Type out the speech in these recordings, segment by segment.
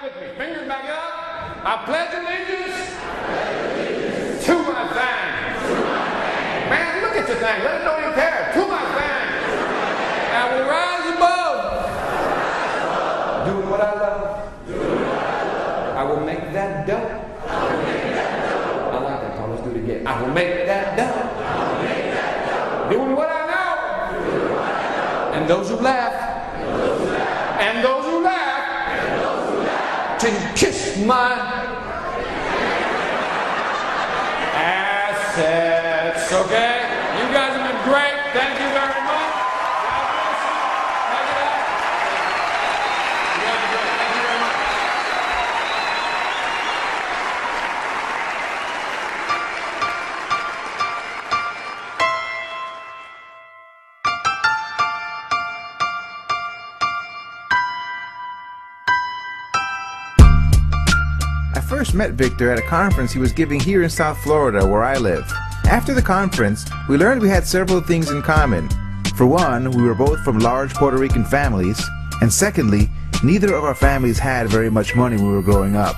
with me. Fingers back up. I pledge allegiance to my flag. Man, look at your thing. Let it know you care. To my flag. I will rise above. Doing what I love. I will make that dough. I like that, Tom. Let's do it again. I will make that dough. Doing what I know. And those who laugh. And those who laugh. Can kiss my assets. Okay? You guys have been great. Thank you very much. God bless you. Take it out. You guys are great. Thank you very much. I first met Victor at a conference he was giving here in South Florida, where I live. After the conference, we learned we had several things in common. For one, we were both from large Puerto Rican families, and secondly, neither of our families had very much money when we were growing up.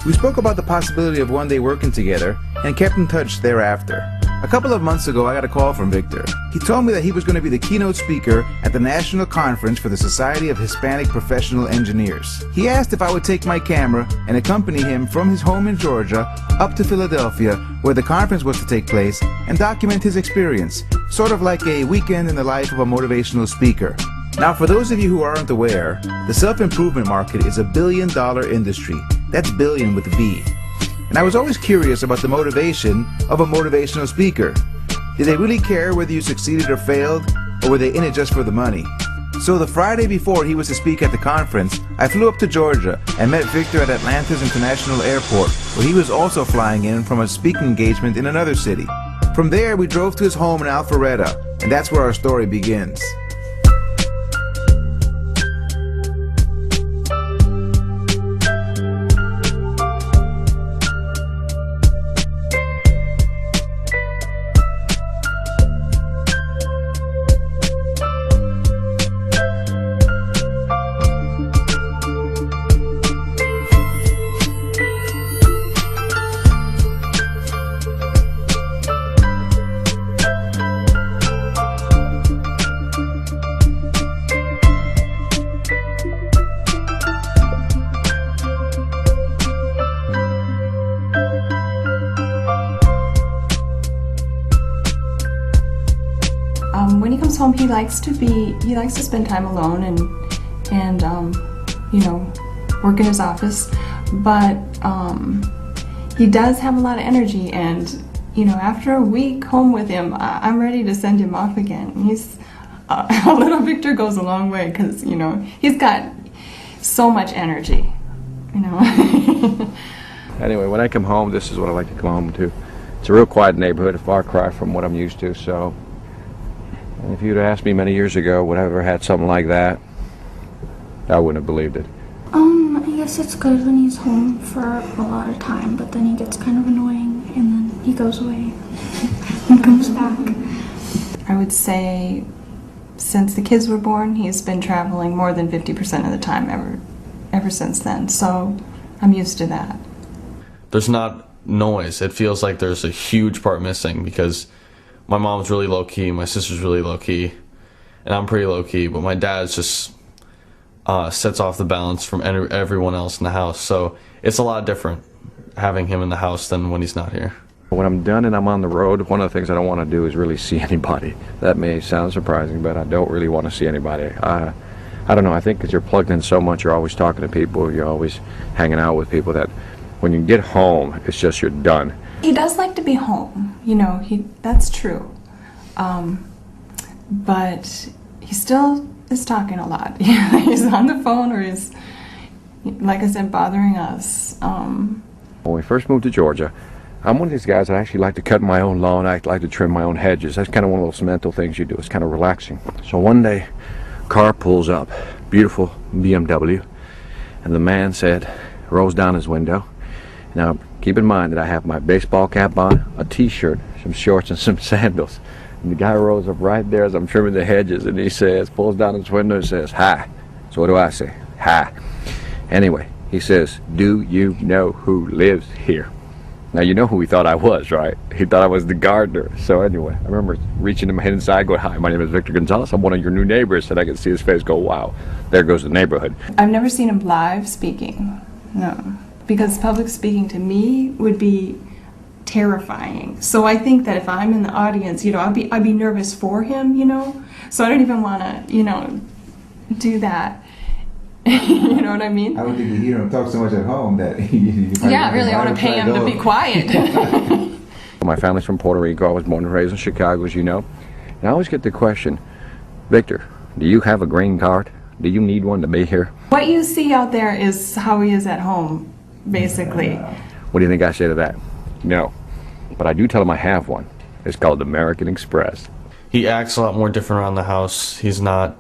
We spoke about the possibility of one day working together, and kept in touch thereafter. A couple of months ago, I got a call from Victor. He told me that he was going to be the keynote speaker at the National Conference for the Society of Hispanic Professional Engineers. He asked if I would take my camera and accompany him from his home in Georgia up to Philadelphia, where the conference was to take place, and document his experience, sort of like a weekend in the life of a motivational speaker. Now, for those of you who aren't aware, the self-improvement market is $1 billion industry. That's billion with a B. And I was always curious about the motivation of a motivational speaker. Did they really care whether you succeeded or failed, or were they in it just for the money? So the Friday before he was to speak at the conference, I flew up to Georgia and met Victor at Atlanta's International Airport, where he was also flying in from a speaking engagement in another city. From there, we drove to his home in Alpharetta, and that's where our story begins. When he comes home, he likes to spend time alone and work in his office, but he does have a lot of energy, and after a week home with him, I'm ready to send him off again. He's a little Victor goes a long way, because he's got so much energy. Anyway, when I come home, this is what I like to come home to. It's a real quiet neighborhood, a far cry from what I'm used to. So if you'd asked me many years ago would I ever had something like that, I wouldn't have believed it. I guess it's good when he's home for a lot of time, but then he gets kind of annoying, and then he goes away and comes back. I would say since the kids were born, he's been traveling more than 50% of the time ever since then, so I'm used to that. There's not noise. It feels like there's a huge part missing, because my mom's really low-key, my sister's really low-key, and I'm pretty low-key, but my dad's just sets off the balance from everyone else in the house. So it's a lot different having him in the house than when he's not here. When I'm done and I'm on the road, one of the things I don't want to do is really see anybody. That may sound surprising, but I don't really want to see anybody. I don't know, I think because you're plugged in so much, you're always talking to people, you're always hanging out with people, that when you get home, it's just you're done. He does like to be home, that's true. But he still is talking a lot. He's on the phone, or he's, like I said, bothering us. When we first moved to Georgia, I'm one of these guys that actually like to cut my own lawn. I like to trim my own hedges. That's kind of one of those mental things you do. It's kind of relaxing. So one day, car pulls up, beautiful BMW, and the man rolls down his window. Now, keep in mind that I have my baseball cap on, a t-shirt, some shorts, and some sandals. And the guy rolls up right there as I'm trimming the hedges, and he pulls down his window and says, "Hi." So what do I say? "Hi." Anyway, He says, "Do you know who lives here?" Now, you know who he thought I was, right? He thought I was the gardener. So anyway, I remember reaching to my head inside going, "Hi, my name is Victor Gonzalez. I'm one of your new neighbors." And I could see his face go, "Wow, there goes the neighborhood." I've never seen him live speaking, no. Because public speaking to me would be terrifying. So I think that if I'm in the audience, I'd be nervous for him, So I don't even want to, do that. You know what I mean? I don't think you hear him talk so much at home that yeah, really, I want to pay him to be quiet. My family's from Puerto Rico. I was born and raised in Chicago, as you know. And I always get the question, "Victor, do you have a green card? Do you need one to be here?" What you see out there is how he is at home, basically. What do you think I say to that? No. But I do tell him I have one. It's called American Express. He acts a lot more different around the house. He's not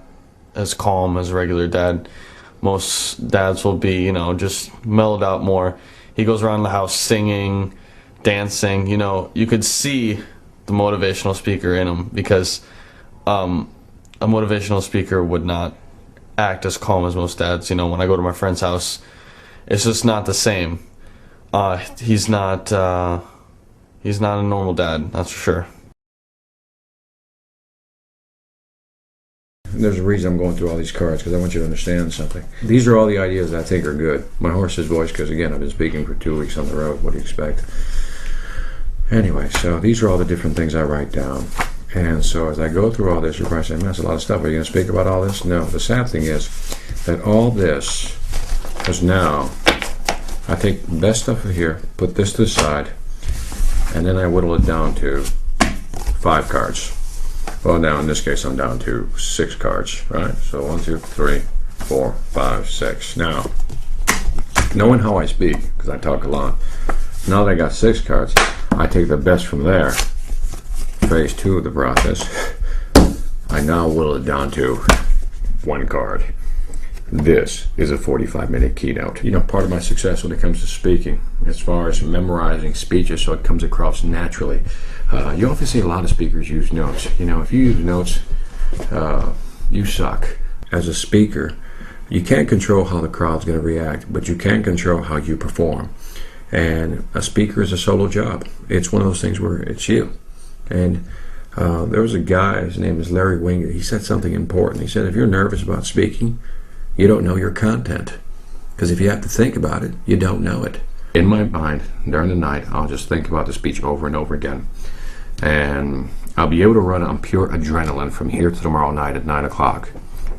as calm as a regular dad. Most dads will be, just mellowed out more. He goes around the house singing, dancing. You could see the motivational speaker in him, because a motivational speaker would not act as calm as most dads. When I go to my friend's house, it's just not the same. He's not a normal dad, that's for sure. There's a reason I'm going through all these cards, because I want you to understand something. These are all the ideas that I think are good. My horse's voice, because again, I've been speaking for 2 weeks on the road. What do you expect? Anyway, so these are all the different things I write down. And so as I go through all this, you're probably saying, "Man, that's a lot of stuff. Are you going to speak about all this?" No. The sad thing is that all this is now, I take the best stuff here, put this to the side, and then I whittle it down to 5 cards. Well, now in this case, I'm down to 6 cards, right? So 1, 2, 3, 4, 5, 6. Now, knowing how I speak, because I talk a lot, now that I got 6 cards, I take the best from there. Phase 2 of the process, I now whittle it down to 1 card. This is a 45-minute keynote. Part of my success when it comes to speaking, as far as memorizing speeches so it comes across naturally, you often see a lot of speakers use notes. If you use notes, you suck. As a speaker, you can't control how the crowd's going to react, but you can control how you perform. And a speaker is a solo job. It's one of those things where it's you. And there was a guy, his name is Larry Wingate. He said something important. He said, "If you're nervous about speaking, you don't know your content. Because if you have to think about it, you don't know it." In my mind, during the night, I'll just think about the speech over and over again. And I'll be able to run on pure adrenaline from here to tomorrow night at 9 o'clock.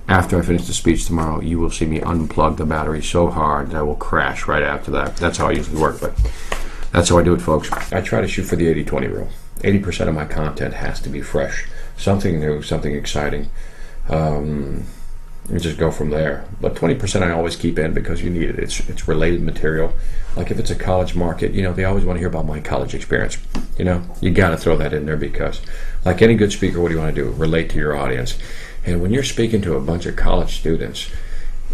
After I finish the speech tomorrow, you will see me unplug the battery so hard that I will crash right after that. That's how I usually work, but that's how I do it, folks. I try to shoot for the 80-20 rule. 80% of my content has to be fresh. Something new, something exciting. And just go from there. But 20% I always keep in, because you need it. It's related material. Like if it's a college market, they always want to hear about my college experience. You got to throw that in there, because like any good speaker, what do you want to do? Relate to your audience. And when you're speaking to a bunch of college students,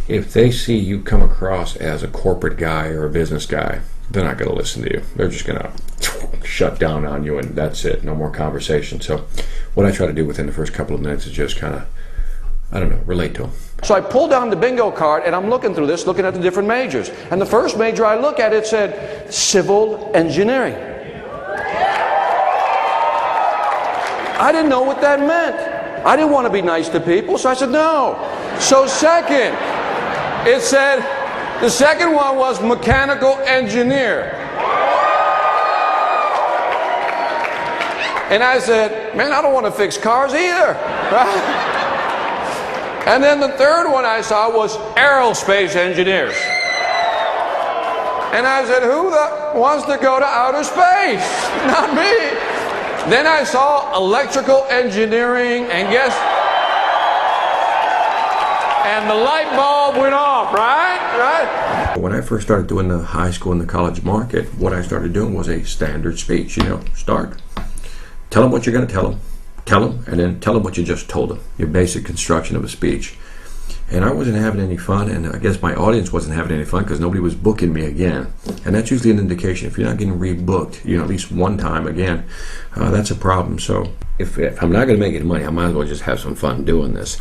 if they see you come across as a corporate guy or a business guy, they're not going to listen to you. They're just going to shut down on you, and that's it. No more conversation. So what I try to do within the first couple of minutes is just kind of, relate to them. So I pulled down the bingo card, and I'm looking through this, looking at the different majors. And the first major I look at, it said civil engineering. I didn't know what that meant. I didn't want to be nice to people, so I said no. So second, it said, the second one was mechanical engineer. And I said, man, I don't want to fix cars either. Right? And then the third one I saw was aerospace engineers. And I said, who wants to go to outer space? Not me. Then I saw electrical engineering, and guess, and the light bulb went off, right? When I first started doing the high school and the college market, what I started doing was a standard speech. Start. Tell them what you're going to tell them, and then tell them what you just told them. Your basic construction of a speech. And I wasn't having any fun, and I guess my audience wasn't having any fun because nobody was booking me again. And that's usually an indication. If you're not getting rebooked, at least one time again, that's a problem. So if I'm not going to make any money, I might as well just have some fun doing this.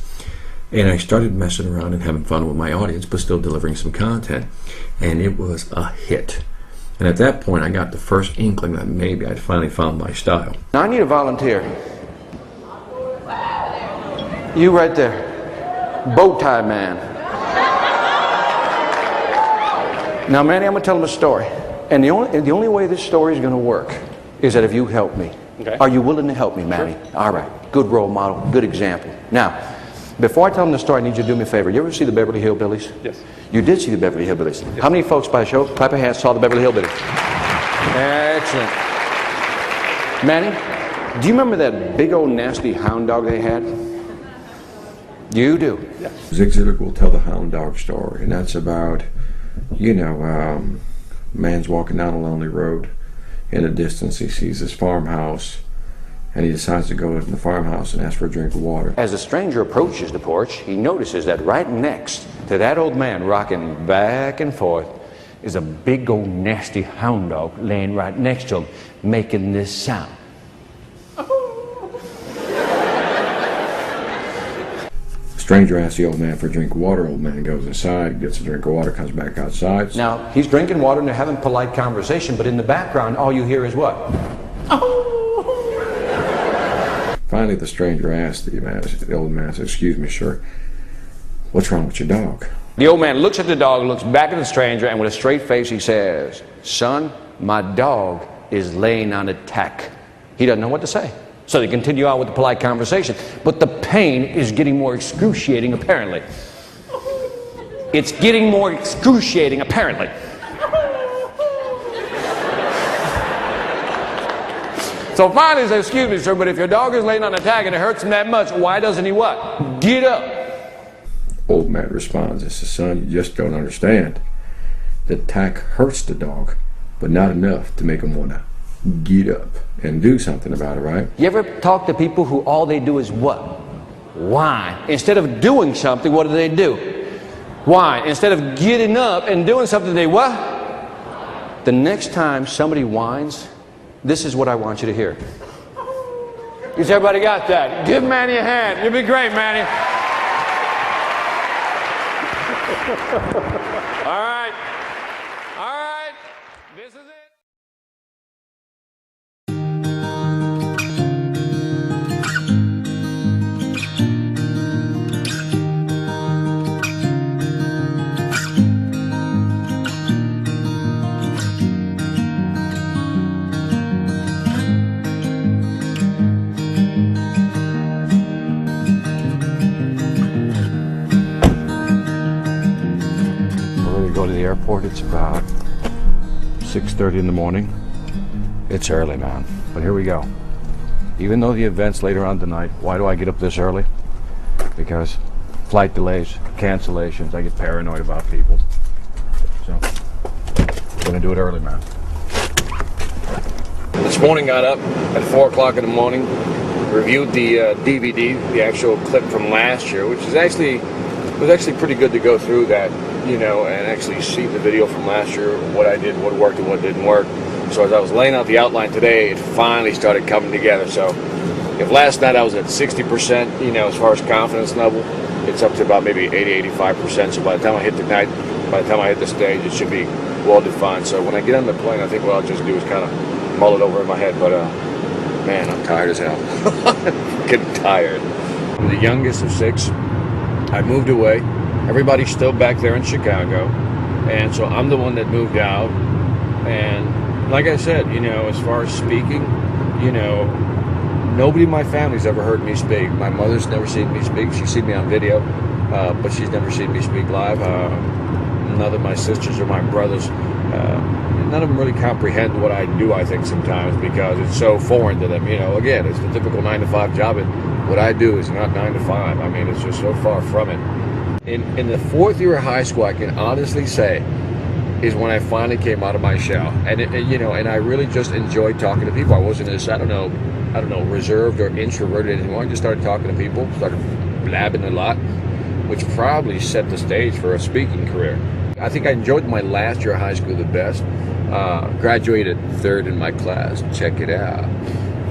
And I started messing around and having fun with my audience, but still delivering some content. And it was a hit. And at that point, I got the first inkling that maybe I'd finally found my style. Now, I need a volunteer. You right there. Bow tie man. Now, Manny, I'm going to tell him a story. And the only way this story is going to work is that if you help me. Okay. Are you willing to help me, Manny? Sure. All right. Good role model. Good example. Now, before I tell him the story, I need you to do me a favor. You ever see the Beverly Hillbillies? Yes. You did see the Beverly Hillbillies. Yes. How many folks by a show, clap of hands, saw the Beverly Hillbillies? Excellent. Manny, do you remember that big old nasty hound dog they had? You do? Yes. Zig Ziglar will tell the hound dog story, and that's about, man's walking down a lonely road. In the distance, he sees this farmhouse, and he decides to go in the farmhouse and ask for a drink of water. As the stranger approaches the porch, he notices that right next to that old man rocking back and forth is a big old nasty hound dog laying right next to him, making this sound. Stranger asks the old man for a drink of water. Old man goes inside, gets a drink of water, comes back outside. Now, he's drinking water and they're having polite conversation, but in the background, all you hear is what? Finally, the stranger asks the old man, says, "Excuse me, sir, what's wrong with your dog?" The old man looks at the dog, looks back at the stranger, and with a straight face he says, "Son, my dog is laying on a tack." He doesn't know what to say. So they continue on with the polite conversation. But the pain is getting more excruciating, apparently. It's getting more excruciating, apparently. So finally he says, "Excuse me, sir, but if your dog is laying on a tag and it hurts him that much, why doesn't he what? Get up." Old man responds and says, "Son, you just don't understand. The tack hurts the dog, but not enough to make him want to get up and do something about it, right?" You ever talk to people who all they do is what? Whine. Instead of doing something, what do? Whine. Instead of getting up and doing something, they what? The next time somebody whines, this is what I want you to hear. Has everybody got that? Give Manny a hand. You'll be great, Manny. All right. All right. This is it. Go to the airport. It's about 6:30 in the morning. It's early, man, but here we go. Even though the event's later on tonight, why do I get up this early? Because flight delays, cancellations, I get paranoid about people. So I'm gonna do it early, man. This morning got up at 4 o'clock in the morning, reviewed the DVD, the actual clip from last year, which is actually pretty good to go through that, and actually see the video from last year, what I did, what worked and what didn't work. So as I was laying out the outline today, it finally started coming together. So if last night I was at 60%, as far as confidence level, it's up to about maybe 80-85%. So by the time I hit the stage, it should be well defined. So when I get on the plane, I think what I'll just do is kind of mull it over in my head. But man, I'm tired as hell. I'm getting tired. I'm the youngest of 6. I moved away. Everybody's still back there in Chicago, and so I'm the one that moved out. And like I said, as far as speaking, nobody in my family's ever heard me speak. My mother's never seen me speak. She's seen me on video, but she's never seen me speak live. None of my sisters or my brothers, none of them really comprehend what I do, I think, sometimes, because it's so foreign to them. Again, it's the typical 9-to-5 job, and what I do is not 9 to 5. I mean, it's just so far from it. In the 4th year of high school, I can honestly say, is when I finally came out of my shell, and and I really just enjoyed talking to people. I wasn't as I don't know, reserved or introverted anymore. I just started talking to people, started blabbing a lot, which probably set the stage for a speaking career. I think I enjoyed my last year of high school the best. Graduated 3rd in my class. Check it out,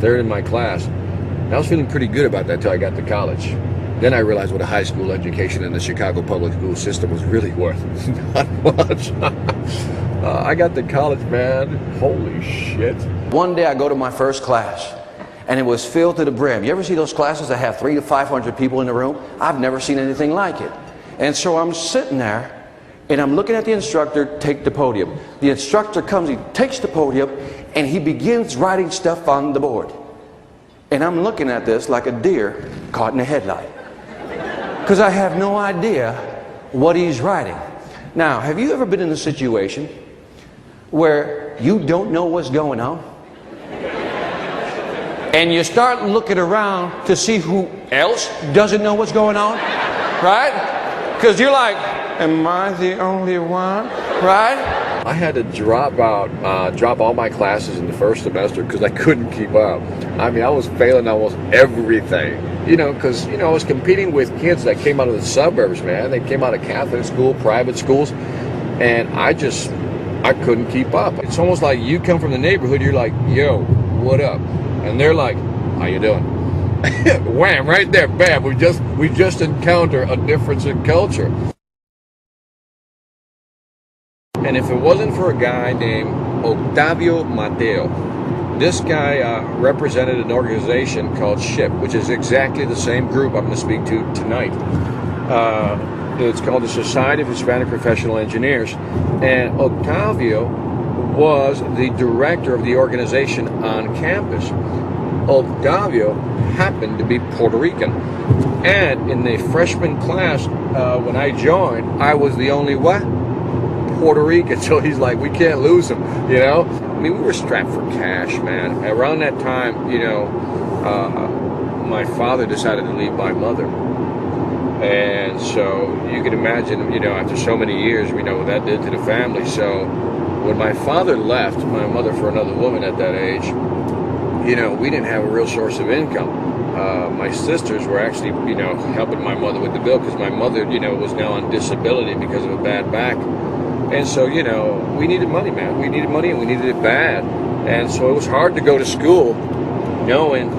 3rd in my class. And I was feeling pretty good about that till I got to college. Then I realized what a high school education in the Chicago public school system was really worth. Not much. I got to college, man. Holy shit. One day I go to my first class, and it was filled to the brim. You ever see those classes that have 300 to 500 people in the room? I've never seen anything like it. And so I'm sitting there, and I'm looking at the instructor take the podium. The instructor comes, he takes the podium, and he begins writing stuff on the board. And I'm looking at this like a deer caught in a headlight, because I have no idea what he's writing. Now, have you ever been in a situation where you don't know what's going on? And you start looking around to see who else doesn't know what's going on, right? Because you're like, am I the only one, right? I had to drop all my classes in the first semester because I couldn't keep up. I mean, I was failing almost everything, because, I was competing with kids that came out of the suburbs, man. They came out of Catholic school, private schools, and I couldn't keep up. It's almost like you come from the neighborhood, you're like, yo, what up? And they're like, how you doing? Wham, right there, bam, we just encounter a difference in culture. And if it wasn't for a guy named Octavio Mateo, this guy represented an organization called SHIP, which is exactly the same group I'm going to speak to tonight. It's called the Society of Hispanic Professional Engineers. And Octavio was the director of the organization on campus. Octavio happened to be Puerto Rican. And in the freshman class, when I joined, I was the only what? Puerto Rican. So he's like, we can't lose him, I mean, we were strapped for cash, man. Around that time, my father decided to leave my mother. And so you can imagine, after so many years, what that did to the family. So when my father left my mother for another woman at that age, we didn't have a real source of income. My sisters were actually, helping my mother with the bill because my mother, was now on disability because of a bad back. And so, we needed money, man. We needed money and we needed it bad. And so it was hard to go to school knowing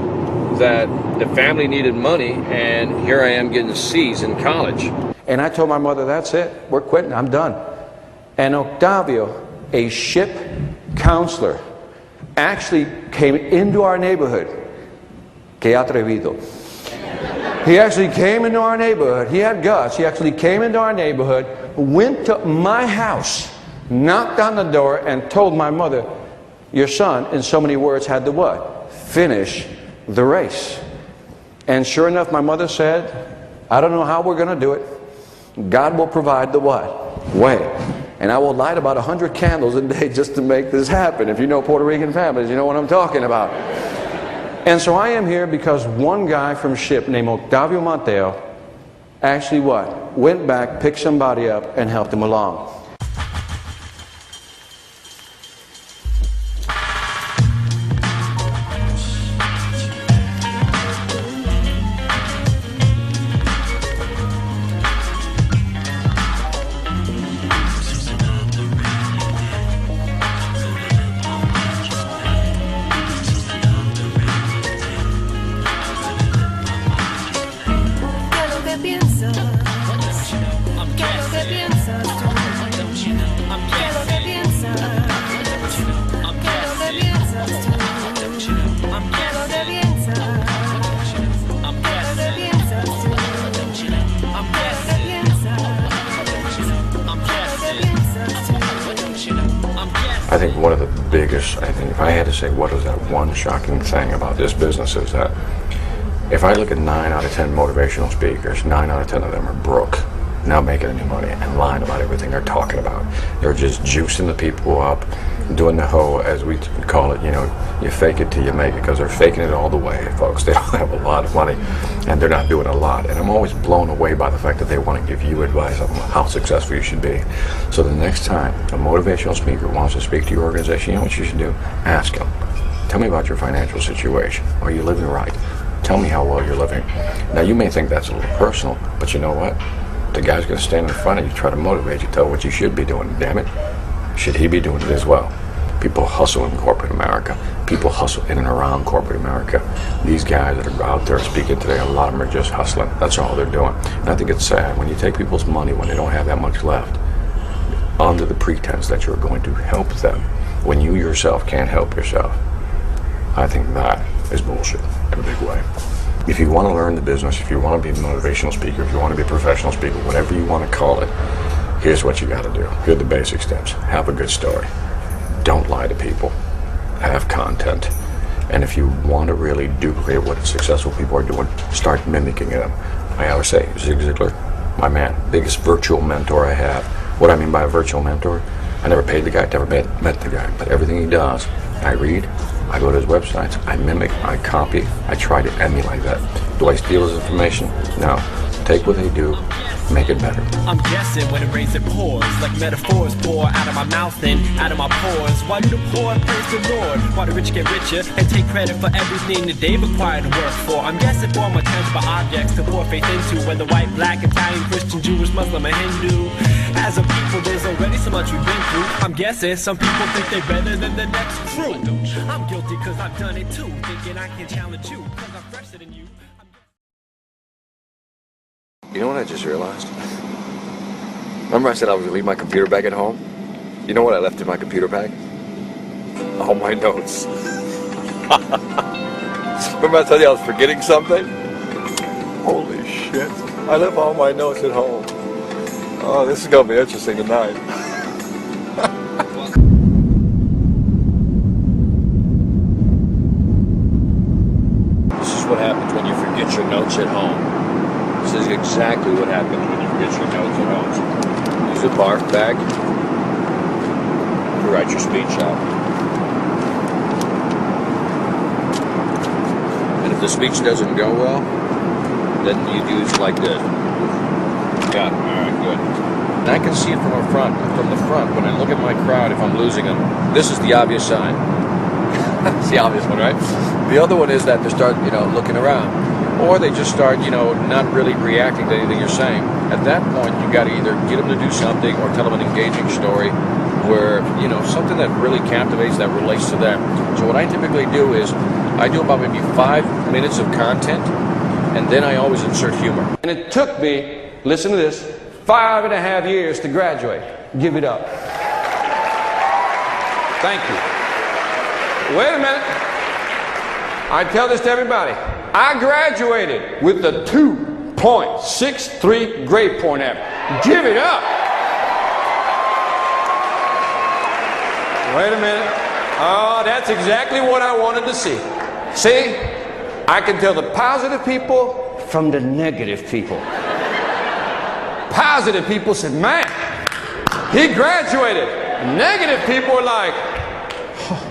that the family needed money, and here I am getting C's in college. And I told my mother, that's it. We're quitting. I'm done. And Octavio, a SHIP counselor, actually came into our neighborhood. Que atrevido. He actually came into our neighborhood. He had guts. He actually came into our neighborhood, went to my house, knocked on the door, and told my mother, your son, in so many words, had to what? Finish the race. And sure enough, my mother said, I don't know how we're going to do it. God will provide the what? Way. And I will light about 100 candles a day just to make this happen. If you know Puerto Rican families, you know what I'm talking about. And so I am here because one guy from SHIP named Octavio Mateo actually what? Went back, picked somebody up, and helped him along. I think one of the biggest, if I had to say what is that one shocking thing about this business is that if I look at 9 out of 10 motivational speakers, 9 out of 10 of them are broke, not making any money, and lying about everything they're talking about. They're just juicing the people up, doing the whole, as we call it, you fake it till you make it, because they're faking it all the way, folks. They don't have a lot of money, and they're not doing a lot. And I'm always blown away by the fact that they want to give you advice on how successful you should be. So the next time a motivational speaker wants to speak to your organization, you know what you should do? Ask them. Tell me about your financial situation. Are you living right? Tell me how well you're living. Now, you may think that's a little personal, but you know what? The guy's going to stand in front of you, try to motivate you, tell what you should be doing. Damn it, should he be doing it as well? People hustle in corporate America. People hustle in and around corporate America. These guys that are out there speaking today, a lot of them are just hustling. That's all they're doing. And I think it's sad when you take people's money when they don't have that much left, under the pretense that you're going to help them, when you yourself can't help yourself. I think that is bullshit in a big way. If you want to learn the business, if you want to be a motivational speaker, if you want to be a professional speaker, whatever you want to call it, here's what you got to do. Here are the basic steps. Have a good story. Don't lie to people. Have content. And if you want to really duplicate what successful people are doing, start mimicking them. I always say, Zig Ziglar, my man, biggest virtual mentor I have. What I mean by a virtual mentor, I never paid the guy, never met the guy, but everything he does, I read, I go to his websites, I mimic, I copy, I try to emulate that. Do I steal his information? No. Take what they do, make it better. I'm guessing when it rains it pours, like metaphors pour out of my mouth and out of my pores. Why do the poor praise the Lord? Why the rich get richer and take credit for everything that they've acquired to work for? I'm guessing for more tangible objects to pour faith into, whether white, black, Italian, Christian, Jewish, Muslim, or Hindu. As a people, there's already so much we've been through. I'm guessing some people think they're better than the next crew. I'm guilty cause I've done it too, thinking I can challenge you cause I'm fresher than you. You know what I just realized? Remember I said I was going to leave my computer bag at home? You know what I left in my computer bag? All my notes. Remember I told you I was forgetting something? Holy shit. I left all my notes at home. Oh, this is going to be interesting tonight. This is what happens when you forget your notes at home. This is exactly what happens when you forget your notes at home. Use a barf bag to write your speech out. And if the speech doesn't go well, then you do it like this. Got it. All right, good. And I can see it from the front when I look at my crowd if I'm losing them. This is the obvious sign. It's the obvious one, right? The other one is that they start, looking around. Or they just start, not really reacting to anything you're saying. At that point, you got to either get them to do something or tell them an engaging story where, something that really captivates, that relates to them. So what I typically do is I do about maybe 5 minutes of content, and then I always insert humor. And it took me, listen to this, 5.5 years to graduate. Give it up. Thank you. Wait a minute. I tell this to everybody. I graduated with a 2.63 grade point average. Give it up. Wait a minute. Oh, that's exactly what I wanted to see. See, I can tell the positive people from the negative people. Positive people said, man, he graduated. Negative people are like, oh.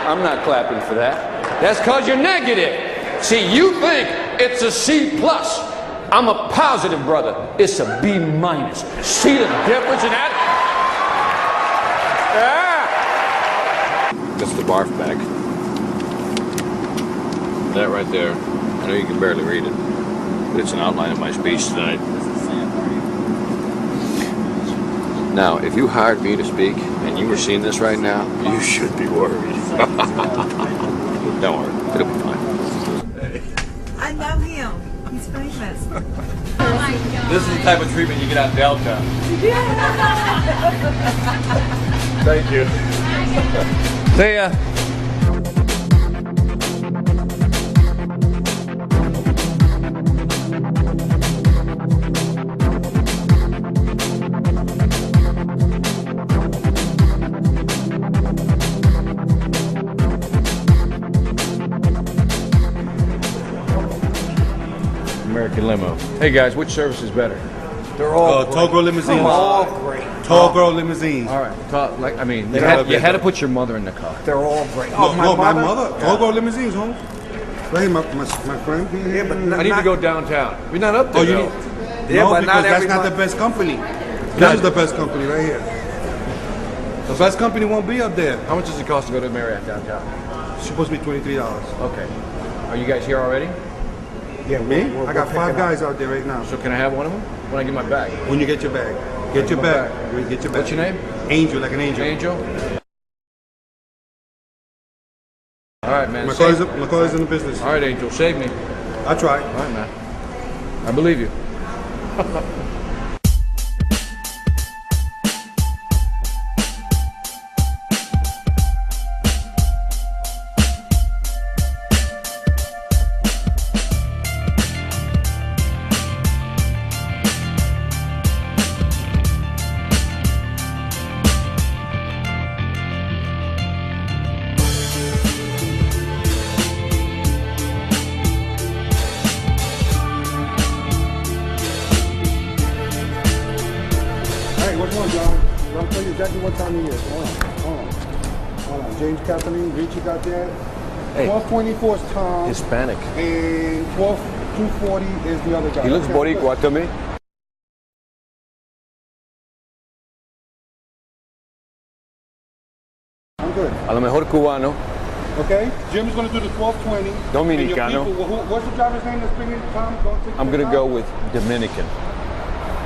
I'm not clapping for that. That's because you're negative. See, you think it's a C+. I'm a positive brother. It's a B-. See the difference in that? Yeah. That's the barf bag. That right there, I know you can barely read it, but it's an outline of my speech tonight. Now, if you hired me to speak and you were seeing this right now, you should be worried. Don't worry, it'll be fine. I know him. He's famous. This is the type of treatment you get on Delta. Thank you. See ya. American Limo. Hey guys, which service is better? They're all Togo limousines. All great. Togo limousines. All right. You had to put your mother in the car. They're all great. No, my mother. Togo limousines, home. Right here, my friend. Yeah, but I need to go downtown. We're not up there. You though. need, Yeah, no, but because not that's not everybody- the best company. This is the best company right here. The best company won't be up there. How much does it cost to go to Marriott downtown? It's supposed to be $23. Okay. Are you guys here already? Yeah, me? I got 5 guys out there right now. So can I have one of them when I get my bag? When you get your bag. Get your back. Get your back. What's your name? Angel, like an angel. Angel. All right, man. My car is in the business. All right, Angel, save me. I try. All right, man. I believe you. Which one, John? I'll tell you exactly what time it is. Hold on. James Kathleen, Richie got that. Hey. 1224 is Tom. Hispanic. And 240 is the other guy. He looks Boricua to me. I'm good. A lo mejor cubano. Okay? Jim's going to do the 1220. Dominicano. And your people, what's the driver's name that's bringing Tom? I'm going to go with Dominican.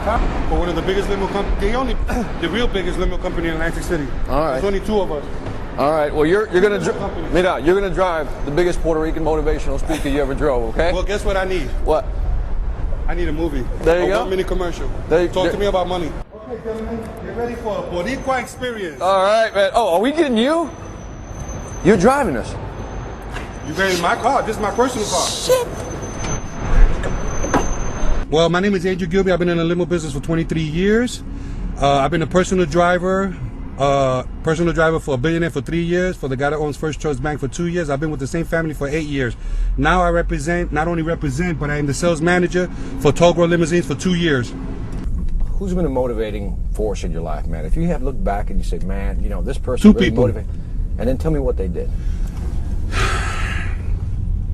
Tom? For one of the biggest limo companies. The real biggest limo company in Atlantic City. All right. There's only two of us. All right. Well, you're going to drive the biggest Puerto Rican motivational speaker you ever drove, okay? Well, guess what I need? What? I need a movie. There you go. 1 minute commercial. Talk to me about money. Okay, gentlemen, get ready for a Boricua experience. All right, man. Oh, are we getting you? You're driving us. You got in my car. This is my personal car. Shit. Well, my name is Andrew Gilby. I've been in the limo business for 23 years. I've been a personal driver for a billionaire for 3 years, for the guy that owns First Choice Bank for 2 years. I've been with the same family for 8 years. Now I not only represent, but I am the sales manager for Tall Girl Limousines for 2 years. Who's been a motivating force in your life, man? If you have looked back and you say, man, you know, this person really motivated, and then tell me what they did.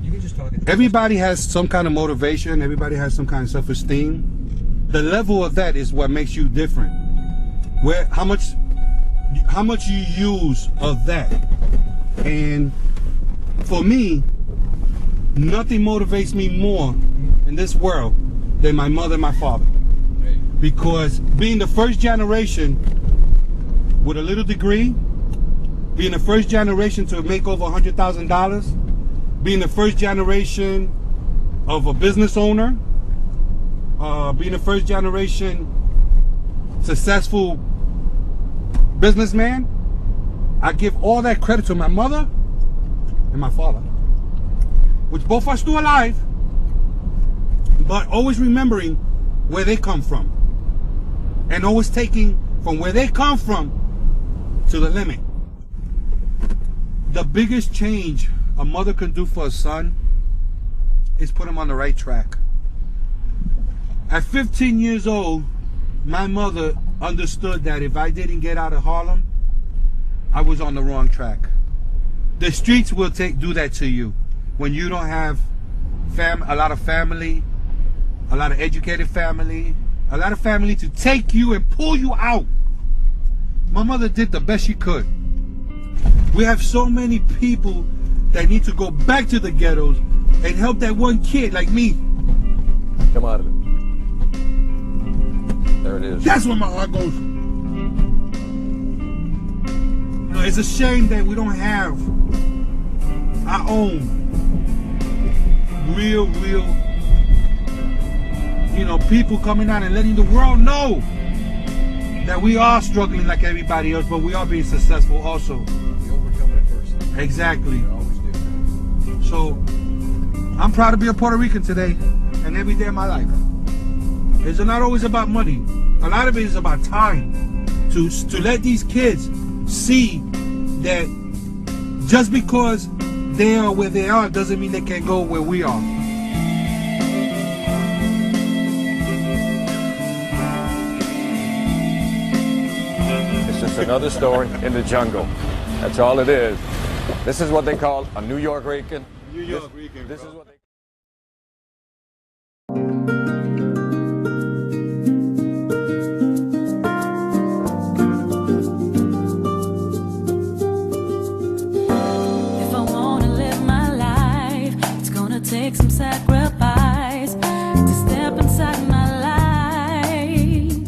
You can just talk. Everybody has some kind of motivation. Everybody has some kind of self-esteem. The level of that is what makes you different. How much you use of that. And for me, nothing motivates me more in this world than my mother and my father. Because being the first generation with a little degree, being the first generation to make over $100,000, being the first generation of a business owner, being the first generation successful businessman, I give all that credit to my mother and my father, which both are still alive, but always remembering where they come from and always taking from where they come from to the limit. The biggest change a mother can do for a son is put him on the right track. At 15 years old, my mother understood that if I didn't get out of Harlem, I was on the wrong track. The streets will do that to you when you don't have a lot of family, a lot of educated family, a lot of family to take you and pull you out. My mother did the best she could. We have so many people that need to go back to the ghettos and help that one kid like me. Come out of it. There it is. That's where my heart goes. You know, it's a shame that we don't have our own real, you know, people coming out and letting the world know that we are struggling like everybody else, but we are being successful also. We overcome adversity. Exactly. We always do. So, I'm proud to be a Puerto Rican today and every day of my life. It's not always about money. A lot of it is about time. To let these kids see that just because they are where they are doesn't mean they can't go where we are. It's just another story in the jungle. That's all it is. This is what they call a New York Rican. New York Rican. This is what they take some sacrifice to step inside my light,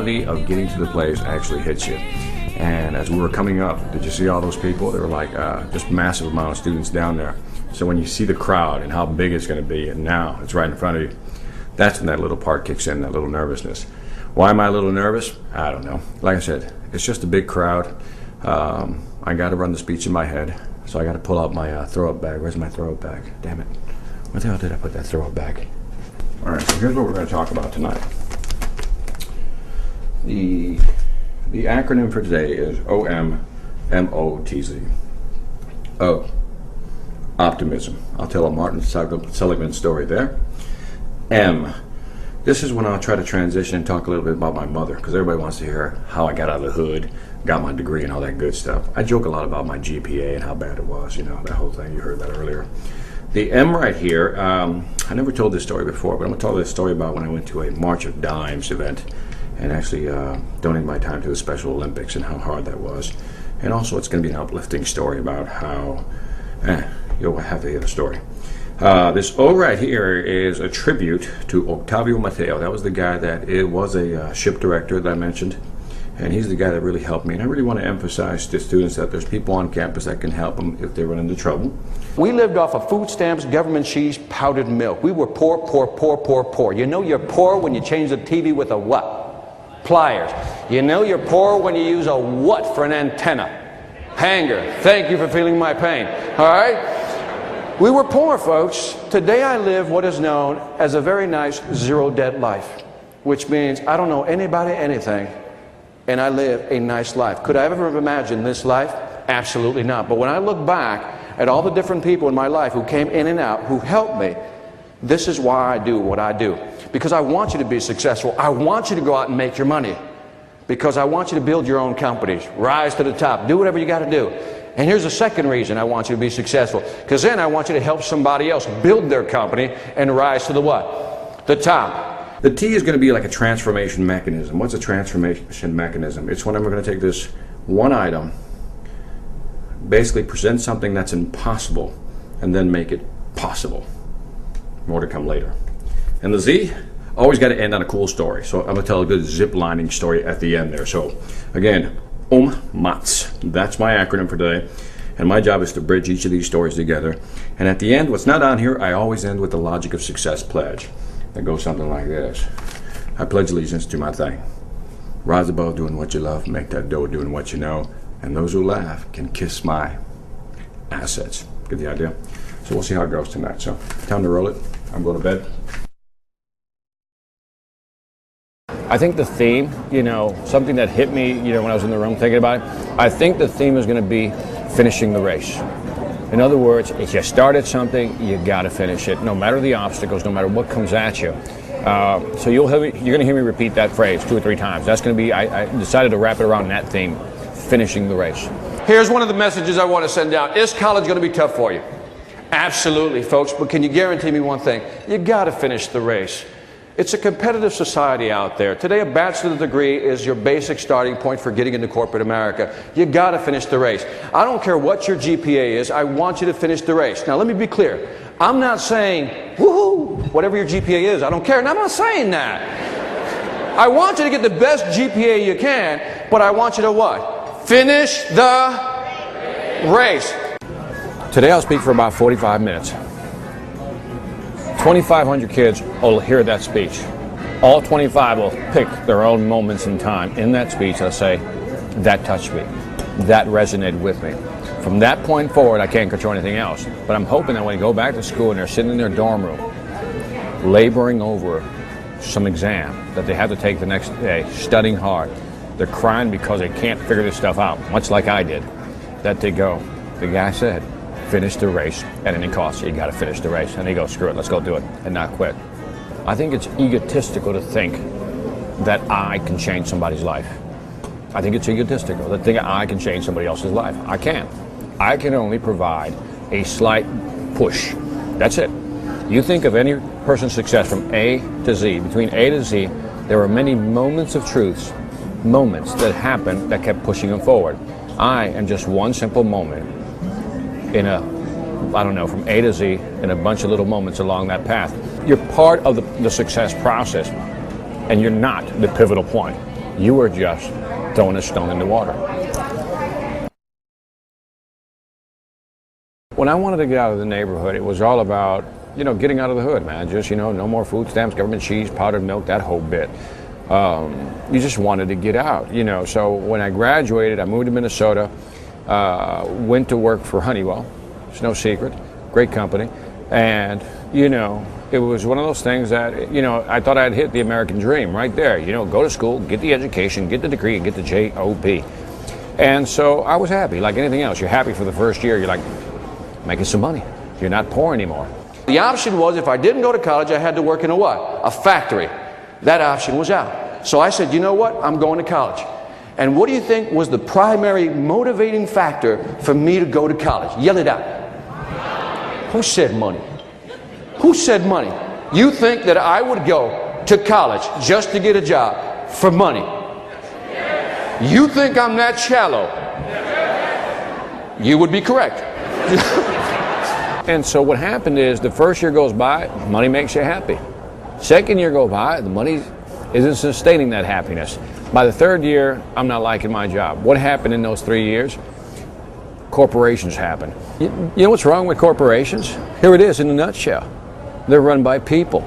reality of getting to the place actually hits you. And as we were coming up, did you see all those people? There were like just massive amount of students down there. So when you see the crowd and how big it's going to be, and now it's right in front of you, that's when that little part kicks in, that little nervousness. Why am I a little nervous? I don't know. Like I said, it's just a big crowd. I got to run the speech in my head, so I got to pull out my throw-up bag. Where's my throw-up bag? Damn it. Where the hell did I put that throw-up bag? All right, so here's what we're going to talk about tonight. The acronym for today is OMMOTZ. O, optimism. I'll tell a Martin Seligman story there. M, this is when I'll try to transition and talk a little bit about my mother, because everybody wants to hear how I got out of the hood, got my degree and all that good stuff. I joke a lot about my GPA and how bad it was, you know, that whole thing. You heard that earlier. The M right here, I never told this story before, but I'm going to tell this story about when I went to a March of Dimes event and actually donated my time to the Special Olympics and how hard that was. And also it's going to be an uplifting story about how, you'll have to hear the story. This O right here is a tribute to Octavio Mateo. That was the guy that was a ship director that I mentioned. And he's the guy that really helped me. And I really want to emphasize to students that there's people on campus that can help them if they run into trouble. We lived off of food stamps, government cheese, powdered milk. We were poor, poor, poor, poor, poor. You know you're poor when you change the TV with a what? Pliers. You know you're poor when you use a what for an antenna? Hanger. Thank you for feeling my pain. All right? We were poor, folks. Today I live what is known as a very nice zero-debt life, which means I don't know anybody, anything, and I live a nice life. Could I ever have imagined this life? Absolutely not. But when I look back at all the different people in my life who came in and out, who helped me, this is why I do what I do. Because I want you to be successful. I want you to go out and make your money. Because I want you to build your own companies, rise to the top, do whatever you got to do. And here's the second reason I want you to be successful. Because then I want you to help somebody else build their company and rise to the what? The top. The T is going to be like a transformation mechanism. What's a transformation mechanism? It's when we're going to take this one item, basically present something that's impossible, and then make it possible. More to come later. And the Z, always got to end on a cool story. So I'm going to tell a good zip lining story at the end there. So again, MATS. That's my acronym for today. And my job is to bridge each of these stories together. And at the end, what's not on here, I always end with the Logic of Success pledge. That goes something like this. I pledge allegiance to my thing. Rise above doing what you love, make that dough doing what you know, and those who laugh can kiss my assets. Get the idea? So we'll see how it goes tonight. So time to roll it. I'm going to bed. I think the theme, something that hit me, when I was in the room thinking about it, I think the theme is going to be finishing the race. In other words, if you started something, you got to finish it, no matter the obstacles, no matter what comes at you. So you're going to hear me repeat that phrase 2 or 3 times. That's going to be, I decided to wrap it around that theme, finishing the race. Here's one of the messages I want to send out. Is college going to be tough for you? Absolutely, folks, but can you guarantee me one thing? You got to finish the race. It's a competitive society out there. Today, a bachelor's degree is your basic starting point for getting into corporate America. You got to finish the race. I don't care what your GPA is. I want you to finish the race. Now, let me be clear. I'm not saying, woohoo, whatever your GPA is, I don't care. And I'm not saying that. I want you to get the best GPA you can, but I want you to what? Finish the race. Today I'll speak for about 45 minutes. 2,500 kids will hear that speech. All 25 will pick their own moments in time in that speech. They'll say, that touched me. That resonated with me. From that point forward, I can't control anything else. But I'm hoping that when they go back to school and they're sitting in their dorm room, laboring over some exam that they have to take the next day, studying hard, they're crying because they can't figure this stuff out, much like I did, that they go, the guy said, finish the race at any cost. You got to finish the race. And they go, screw it, let's go do it and not quit. I think it's egotistical to think that I can change somebody's life. I think it's egotistical to think I can change somebody else's life. I can't. I can only provide a slight push. That's it. You think of any person's success from A to Z. Between A to Z, there were many moments of truths, moments that happened that kept pushing them forward. I am just one simple moment in from A to Z, in a bunch of little moments along that path. You're part of the success process, and you're not the pivotal point. You were just throwing a stone in the water. When I wanted to get out of the neighborhood, it was all about, getting out of the hood, man. Just, no more food stamps, government cheese, powdered milk, that whole bit. You just wanted to get out, So when I graduated, I moved to Minnesota, went to work for Honeywell. It's no secret, great company. And, it was one of those things that, I thought I'd hit the American dream right there. Go to school, get the education, get the degree, and get the J-O-B. And so I was happy, like anything else. You're happy for the first year. You're like making some money. You're not poor anymore. The option was, if I didn't go to college, I had to work in a what? A factory. That option was out. So I said, you know what? I'm going to college. And what do you think was the primary motivating factor for me to go to college? Yell it out. Who said money? Who said money? You think that I would go to college just to get a job for money? You think I'm that shallow? You would be correct. And so what happened is, the first year goes by, money makes you happy. Second year goes by, the money isn't sustaining that happiness. By the third year, I'm not liking my job. What happened in those 3 years? Corporations happen. You know what's wrong with corporations? Here it is in a nutshell. They're run by people.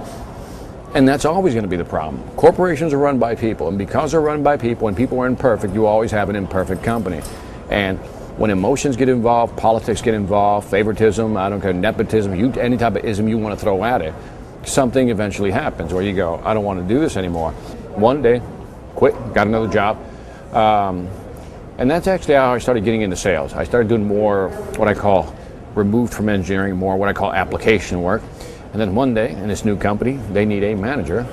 And that's always going to be the problem. Corporations are run by people. And because they're run by people and people are imperfect, you always have an imperfect company. And when emotions get involved, politics get involved, favoritism, I don't care, nepotism, any type of ism you want to throw at it, something eventually happens where you go, I don't want to do this anymore. One day, quit, got another job. And that's actually how I started getting into sales. I started doing more what I call removed from engineering, more what I call application work. And then one day in this new company, they need a manager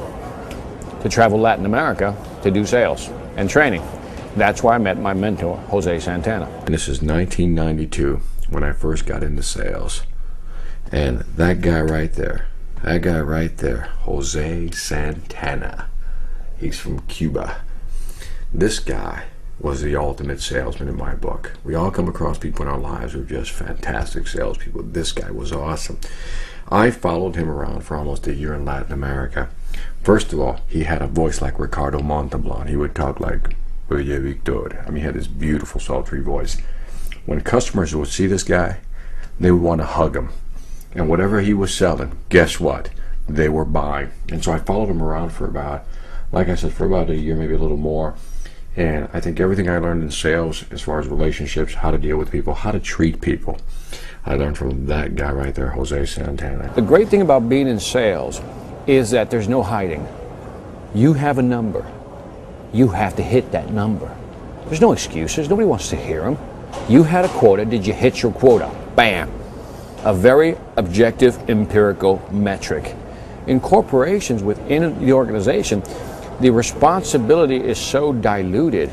to travel Latin America to do sales and training. That's where I met my mentor, Jose Santana. And this is 1992 when I first got into sales. And that guy right there, Jose Santana, he's from Cuba. This guy was the ultimate salesman in my book. We all come across people in our lives who are just fantastic salespeople. This guy was awesome. I followed him around for almost a year in Latin America. First of all, he had a voice like Ricardo Montalban. He would talk like, Oye, Victor. I mean, he had this beautiful, sultry voice. When customers would see this guy, they would want to hug him. And whatever he was selling, guess what? They were buying. And so I followed him around for about, like I said, for about a year, maybe a little more. And I think everything I learned in sales, as far as relationships, how to deal with people, how to treat people, I learned from that guy right there, Jose Santana. The great thing about being in sales is that there's no hiding. You have a number. You have to hit that number. There's no excuses. Nobody wants to hear them. You had a quota. Did you hit your quota? Bam. A very objective, empirical metric. In corporations within the organization, the responsibility is so diluted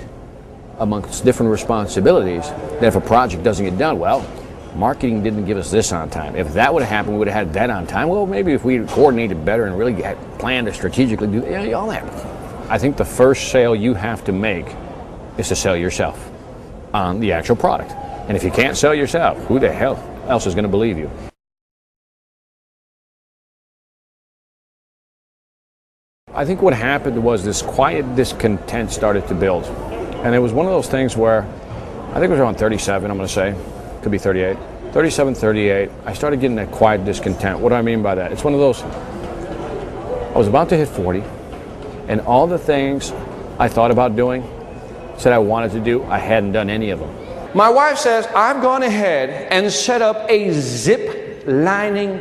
amongst different responsibilities that if a project doesn't get done, well, marketing didn't give us this on time. If that would have happened, we would have had that on time. Well, maybe if we had coordinated better and really had planned to strategically do all that. I think the first sale you have to make is to sell yourself on the actual product. And if you can't sell yourself, who the hell else is going to believe you? I think what happened was this quiet discontent started to build. And it was one of those things where, I think it was around 37, I'm going to say, could be 38, 37, 38, I started getting that quiet discontent. What do I mean by that? It's one of those, I was about to hit 40, and all the things I thought about doing, said I wanted to do, I hadn't done any of them. My wife says, I've gone ahead and set up a zip lining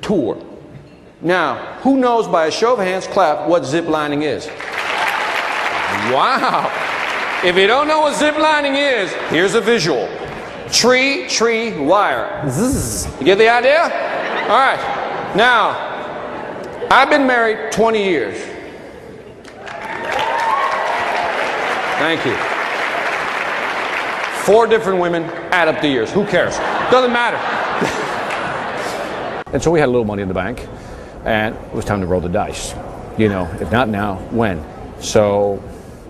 tour. Now, who knows by a show of hands, clap, what zip lining is? Wow. If you don't know what zip lining is, here's a visual. Tree, wire. Zzz. You get the idea? All right. Now, I've been married 20 years. Thank you. 4 different women, add up the years. Who cares? Doesn't matter. And so we had a little money in the bank, and it was time to roll the dice. You know, if not now, when? So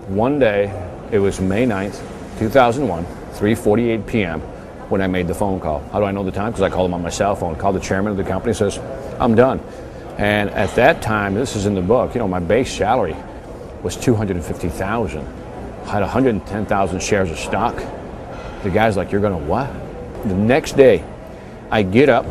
one day, it was May 9th, 2001, 3:48 p.m. when I made the phone call. How do I know the time? Because I called him on my cell phone. Called the chairman of the company, says, I'm done. And at that time, this is in the book, you know, my base salary was 250,000. Had 110,000 shares of stock. The guy's like, you're gonna what? The next day, I get up,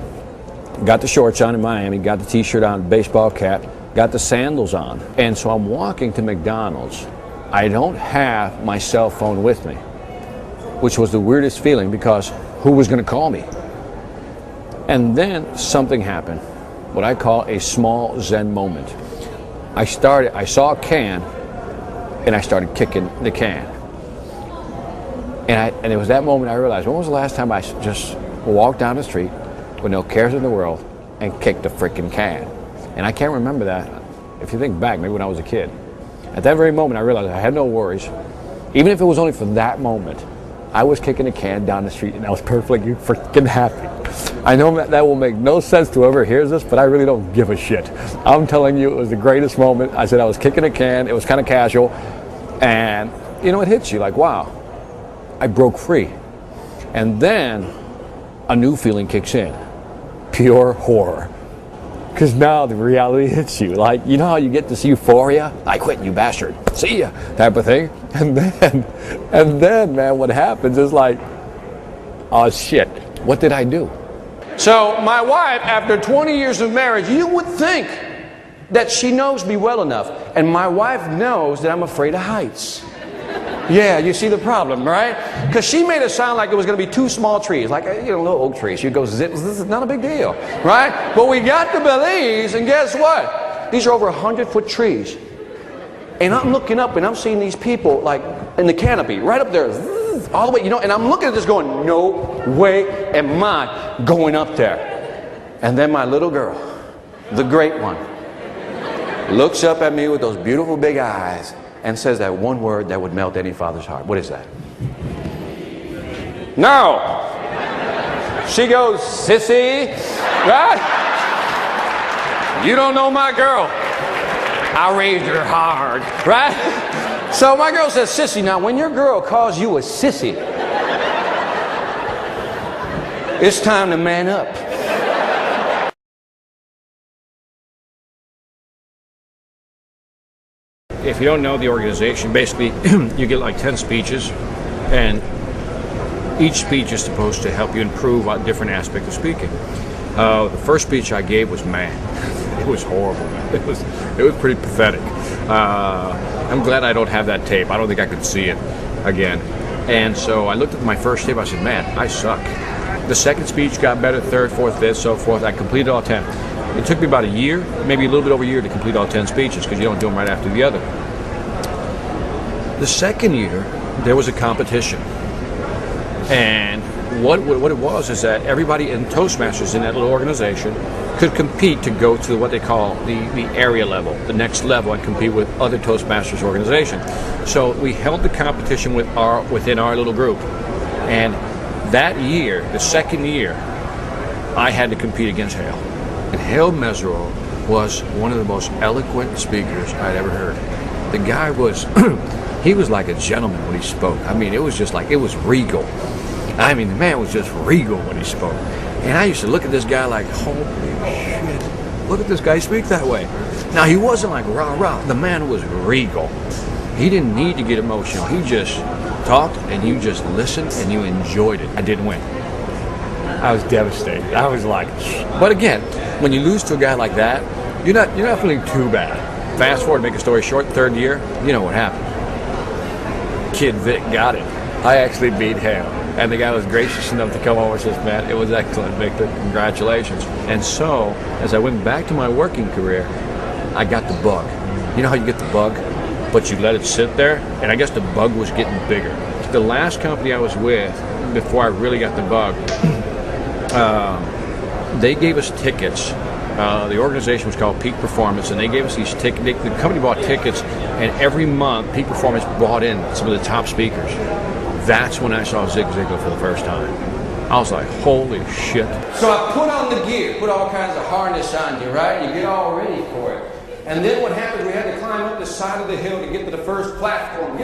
got the shorts on in Miami, got the t-shirt on, baseball cap, got the sandals on. And so I'm walking to McDonald's. I don't have my cell phone with me, which was the weirdest feeling because who was gonna call me? And then something happened, what I call a small Zen moment. I saw a can, and I started kicking the can. And it was that moment I realized, when was the last time I just walked down the street with no cares in the world and kicked a freaking can? And I can't remember that. If you think back, maybe when I was a kid. At that very moment, I realized I had no worries. Even if it was only for that moment, I was kicking a can down the street and I was perfectly freaking happy. I know that will make no sense to whoever hears this, but I really don't give a shit. I'm telling you, it was the greatest moment. I said I was kicking a can. It was kind of casual. And, you know, it hits you like, wow, I broke free. And then a new feeling kicks in. Pure horror. Because now the reality hits you. Like, you know how you get this euphoria? I quit, you bastard. See ya, type of thing. And then, man, what happens is like, oh shit, what did I do? So my wife, after 20 years of marriage, you would think that she knows me well enough. And my wife knows that I'm afraid of heights. Yeah, you see the problem, right? Because she made it sound like it was going to be two small trees, like, you know, little oak trees. She goes, this is not a big deal, right? But we got to Belize, and guess what? These are over 100-foot trees. And I'm looking up, and I'm seeing these people, like, in the canopy, right up there, all the way, you know, and I'm looking at this going, no way am I going up there. And then my little girl, the great one, looks up at me with those beautiful big eyes and says that one word that would melt any father's heart. What is that? No! She goes, sissy, right? You don't know my girl. I raised her hard, right? So my girl says, sissy. Now, when your girl calls you a sissy, it's time to man up. If you don't know the organization, basically you get like 10 speeches, and each speech is supposed to help you improve on different aspects of speaking. The first speech I gave was, man, it was horrible, man. It was pretty pathetic. I'm glad I don't have that tape. I don't think I could see it again. And so I looked at my first tape, I said, man, I suck. The second speech got better, third, fourth, fifth, so forth. I completed all 10. It took me about a year, maybe a little bit over a year to complete all 10 speeches because you don't do them right after the other. The second year, there was a competition. And what it was is that everybody in Toastmasters in that little organization could compete to go to what they call the area level, the next level, and compete with other Toastmasters organizations. So we held the competition within our little group. And that year, the second year, I had to compete against Hale. And Hale Mesereau was one of the most eloquent speakers I'd ever heard. The guy was, he was like a gentleman when he spoke. I mean, it was just like, it was regal. I mean, the man was just regal when he spoke. And I used to look at this guy like, holy shit, look at this guy speak that way. Now, he wasn't like rah-rah. The man was regal. He didn't need to get emotional. He just talked, and you just listened, and you enjoyed it. I didn't win. I was devastated. I was like, but again, when you lose to a guy like that, you're not feeling too bad. Fast forward, make a story short, third year, you know what happened. Kid Vic got it. I actually beat Hale. And the guy was gracious enough to come over and says, man, it was excellent, Victor. Congratulations. And so, as I went back to my working career, I got the bug. You know how you get the bug, but you let it sit there? And I guess the bug was getting bigger. The last company I was with, before I really got the bug, they gave us tickets. The organization was called Peak Performance, and they gave us these tickets. The company bought tickets, and every month, Peak Performance brought in some of the top speakers. That's when I saw Zig Ziglar for the first time. I was like, holy shit. So I put on the gear, put all kinds of harness on you, right? You get all ready for it. And then what happened, we had to climb up the side of the hill to get to the first platform.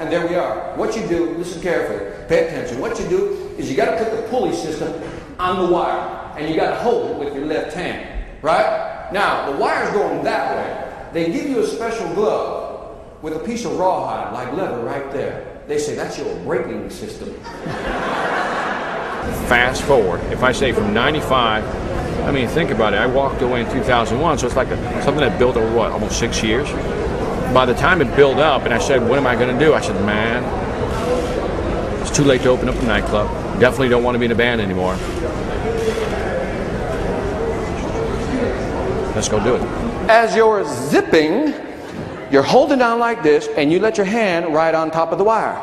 And there we are. What you do, listen carefully, pay attention. What you do is you got to put the pulley system on the wire, and you got to hold it with your left hand, right? Now, the wire's going that way. they give you a special glove with a piece of rawhide, like leather, right there. They say that's your braking system. Fast forward, if I say from 95, I mean, think about it. I walked away in 2001, so it's like something that built over, what, almost 6 years? By the time it built up, and I said, what am I going to do? I said, man, it's too late to open up a nightclub. Definitely don't want to be in a band anymore. Let's go do it. As you're zipping, you're holding down like this, and you let your hand right on top of the wire.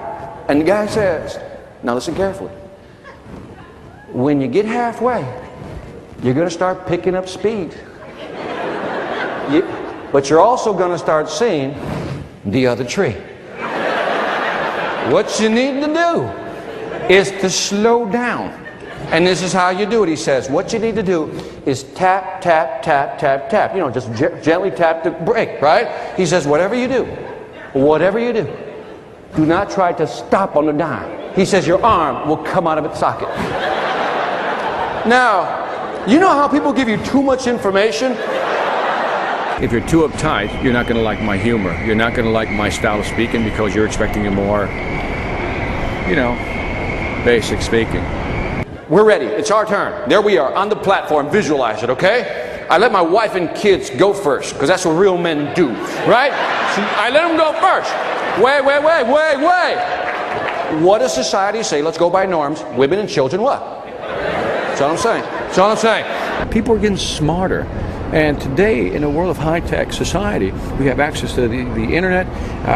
And the guy says, now listen carefully. When you get halfway, you're going to start picking up speed. But you're also going to start seeing the other tree. What you need to do is to slow down. And this is how you do it, he says. What you need to do is tap, tap, tap, tap, tap. You know, just gently tap the brake, right? He says, whatever you do, do not try to stop on the dime. He says your arm will come out of its socket. Now, you know how people give you too much information? If you're too uptight, you're not going to like my humor. You're not going to like my style of speaking because you're expecting a more, you know, basic speaking. We're ready. It's our turn. There we are on the platform. Visualize it, okay? I let my wife and kids go first because that's what real men do, right? So I let them go first. Wait. What does society say? Let's go by norms. Women and children what? That's all I'm saying. That's all I'm saying. People are getting smarter. And today, in a world of high-tech society, we have access to the internet.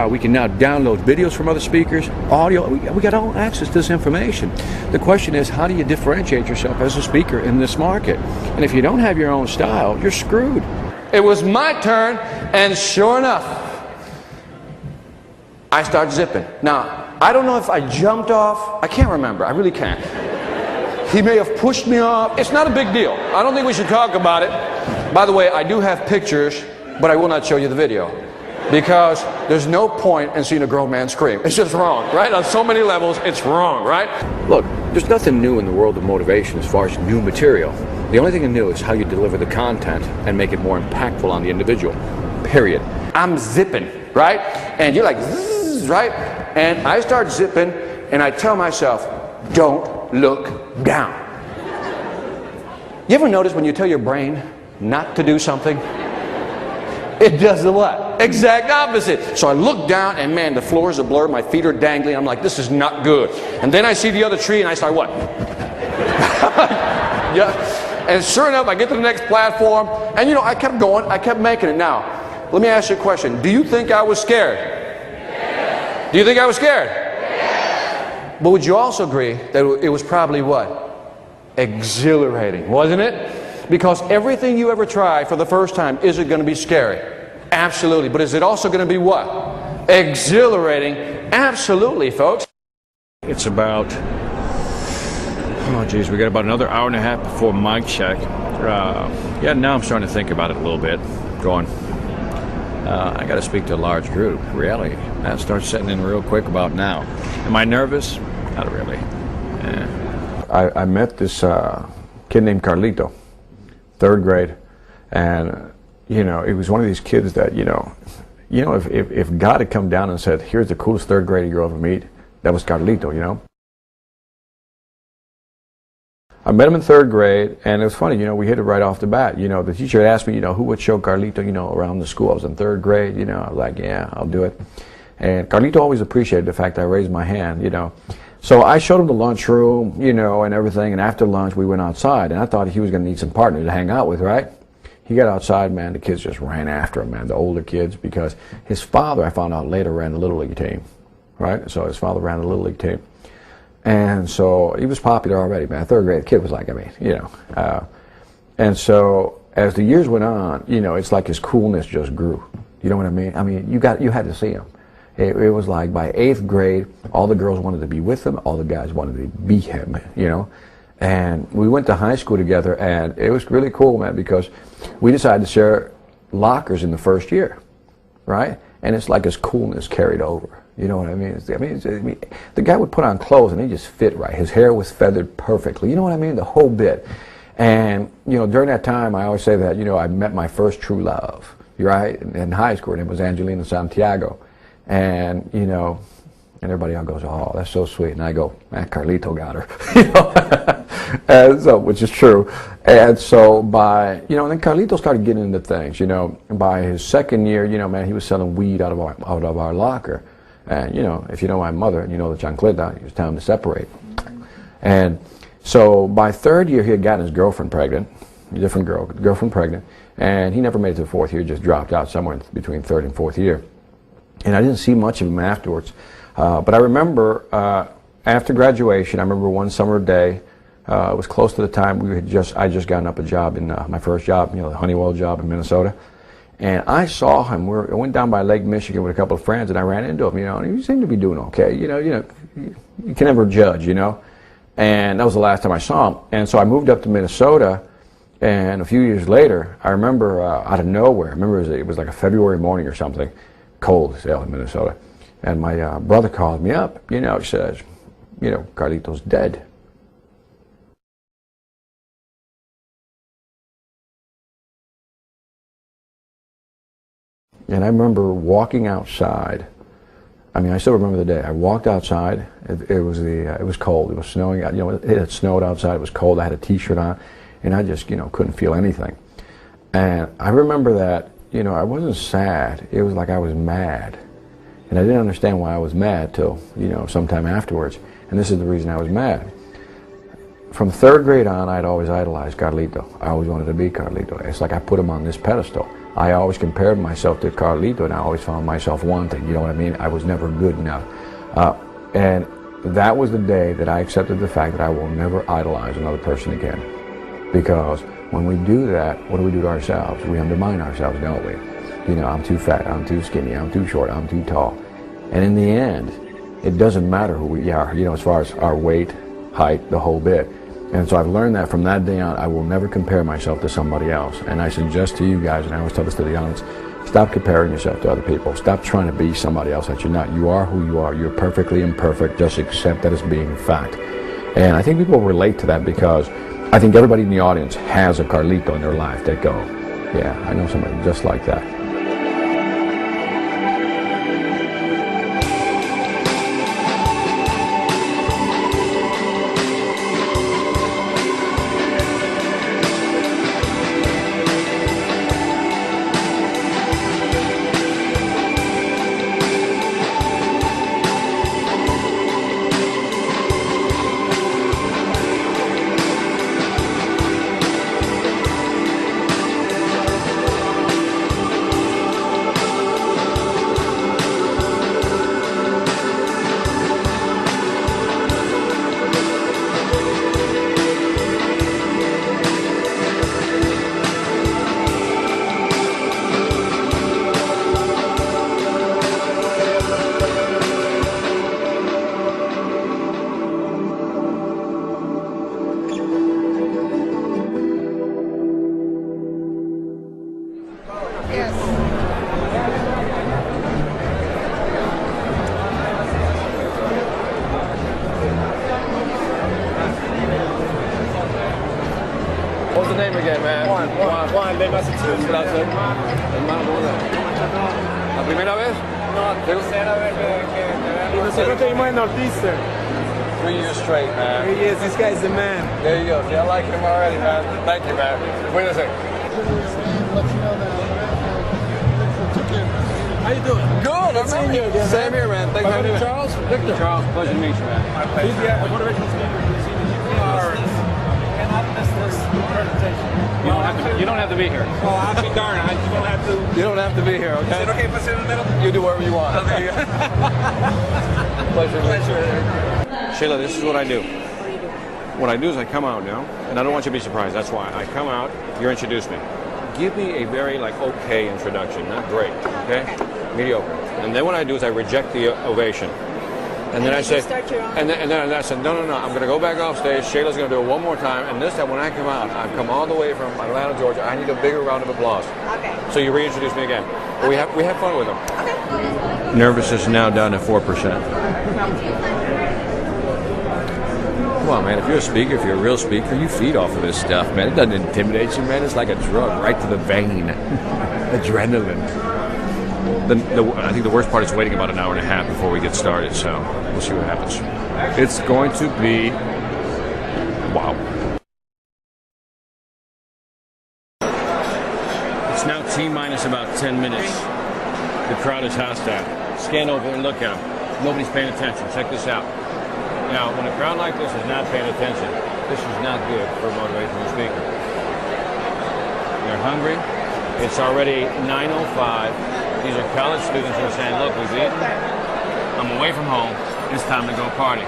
We can now download videos from other speakers, audio. We got all access to this information. The question is, how do you differentiate yourself as a speaker in this market? And if you don't have your own style, you're screwed. It was my turn, and sure enough, I start zipping. Now, I don't know if I jumped off. I can't remember. I really can't. He may have pushed me off. It's not a big deal. I don't think we should talk about it. By the way, I do have pictures, but I will not show you the video because there's no point in seeing a grown man scream. It's just wrong, right? On so many levels, it's wrong, right? Look, there's nothing new in the world of motivation as far as new material. The only thing new is how you deliver the content and make it more impactful on the individual, period. I'm zipping, right? And you're like, zzz, right? And I start zipping, and I tell myself, don't look down. You ever notice when you tell your brain not to do something, it does the what? Exact opposite. So I look down and man, the floor is a blur, my feet are dangling. I'm like, this is not good. And then I see the other tree and I start what? Yeah. And sure enough, I get to the next platform and you know, I kept going, I kept making it. Now, let me ask you a question. Do you think I was scared? Yes. Do you think I was scared? Yes. But would you also agree that it was probably what? Exhilarating, wasn't it? Because everything you ever try for the first time, is it going to be scary? Absolutely. But is it also going to be what? Exhilarating? Absolutely, folks. It's about, oh geez, we got about another hour and a half before mic check. Yeah, now I'm starting to think about it a little bit. Going, I got to speak to a large group. Really? That starts setting in real quick about now. Am I nervous? Not really. I met this kid named Carlito. 3rd grade, and you know, it was one of these kids that you know if God had come down and said, here's the coolest 3rd grader you'll ever meet, that was Carlito, you know. I met him in 3rd grade, and it was funny, you know, we hit it right off the bat. You know, the teacher had asked me, you know, who would show Carlito, you know, around the school. I was in 3rd grade, you know, I was like, yeah, I'll do it. And Carlito always appreciated the fact that I raised my hand, you know. So I showed him the lunchroom, you know, and everything, and after lunch we went outside, and I thought he was going to need some partners to hang out with, right? He got outside, man, the kids just ran after him, man, the older kids, because his father, I found out later, ran the Little League team, right? So his father ran the Little League team. And so he was popular already, man. 3rd grade kid was like, I mean, you know. And so as the years went on, you know, it's like his coolness just grew. You know what I mean? I mean, you had to see him. It was like by 8th grade, all the girls wanted to be with him, all the guys wanted to be him, you know. And we went to high school together, and it was really cool, man, because we decided to share lockers in the first year, right? And it's like his coolness carried over. You know what I mean? I mean, the guy would put on clothes, and he just fit right. His hair was feathered perfectly. You know what I mean? The whole bit. And, you know, during that time, I always say that, you know, I met my first true love. right? In high school, her name was Angelina Santiago. And, you know, and everybody else goes, oh, that's so sweet. And I go, man, Carlito got her. You know? And so, which is true. And so by, you know, and then Carlito started getting into things, you know. And by his second year, you know, man, he was selling weed out of our locker. And, you know, if you know my mother and you know the chancleta, it was time to separate. And so by third year, he had gotten his girlfriend pregnant, a different girlfriend pregnant. And he never made it to the fourth year, just dropped out somewhere between third and fourth year. And I didn't see much of him afterwards. But I remember after graduation, I remember one summer day, it was close to the time I just gotten up a job in my first job, you know, the Honeywell job in Minnesota. And I saw him. I went down by Lake Michigan with a couple of friends, and I ran into him, you know, and he seemed to be doing okay. You know, you can never judge, you know. And that was the last time I saw him. And so I moved up to Minnesota, and a few years later, I remember out of nowhere, I remember it was like a February morning or something, cold as hell in Minnesota. And my brother called me up, you know, he says, you know, Carlito's dead. And I remember walking outside. I mean, I still remember the day. I walked outside. It was cold. It was snowing. You know, it had snowed outside. It was cold. I had a T-shirt on, and I just, you know, couldn't feel anything. And I remember that, you know, I wasn't sad. It was like I was mad, and I didn't understand why I was mad till, you know, sometime afterwards. And this is the reason I was mad. From third grade on, I'd always idolized Carlito. I always wanted to be Carlito. It's like I put him on this pedestal. I always compared myself to Carlito, and I always found myself wanting. You know what I mean? I was never good enough. And that was the day that I accepted the fact that I will never idolize another person again. Because when we do that, what do we do to ourselves? We undermine ourselves, don't we? You know, I'm too fat, I'm too skinny, I'm too short, I'm too tall. And in the end, it doesn't matter who we are, you know, as far as our weight, height, the whole bit. And so I've learned that from that day on, I will never compare myself to somebody else. And I suggest to you guys, and I always tell this to the youngins, stop comparing yourself to other people. Stop trying to be somebody else that you're not. You are who you are. You're perfectly imperfect. Just accept that as being a fact. And I think people relate to that because I think everybody in the audience has a Carlito in their life that go, yeah, I know somebody just like that. What's the name again, man? Juan de Massachusetts. Gracias. Hermano, ¿cómo estás? ¿La primera vez? No, tercera vez que nosotros estuvimos en Northeastern. 3 years straight, man. 3 years, this guy's the man. There you go. See, I like him already, man. Thank you, man. Wait a second. How you doing? Good, I'm Same here, again, Same here, man. Thanks for having me. Charles? Victor. Charles, pleasure to meet you, man. My pleasure. What motivational speaker do you see that you cannot miss this presentation? You don't have to be here. Well, I'll be darned. You don't have to. You don't have to be here, okay? Is it okay if I sit in the middle? You do whatever you want. Okay. Pleasure. Sheila, this is what I do. What I do is I come out now, and I don't want you to be surprised. That's why I come out. You introduce me. Give me a very okay introduction, not great. Okay? Mediocre. And then what I do is I reject the ovation. And then I say, and then I said, no, I'm going to go back off stage. Shayla's going to do it one more time. And this time when I come out, I've come all the way from Atlanta, Georgia. I need a bigger round of applause. Okay. So you reintroduce me again. But we have fun with them. Okay. Nervousness is now down to 4%. Come on, man. If you're a speaker, if you're a real speaker, you feed off of this stuff, man. It doesn't intimidate you, man. It's like a drug right to the vein. Adrenaline. I think the worst part is waiting about an hour and a half before we get started, so we'll see what happens. It's going to be wow. It's now T-minus about 10 minutes. The crowd is hostile. Scan over and look at them. Nobody's paying attention. Check this out. Now, when a crowd like this is not paying attention, this is not good for a motivational speaker. They're hungry. It's already 9:05. These are college students who are saying, look, we've eaten. I'm away from home. It's time to go party.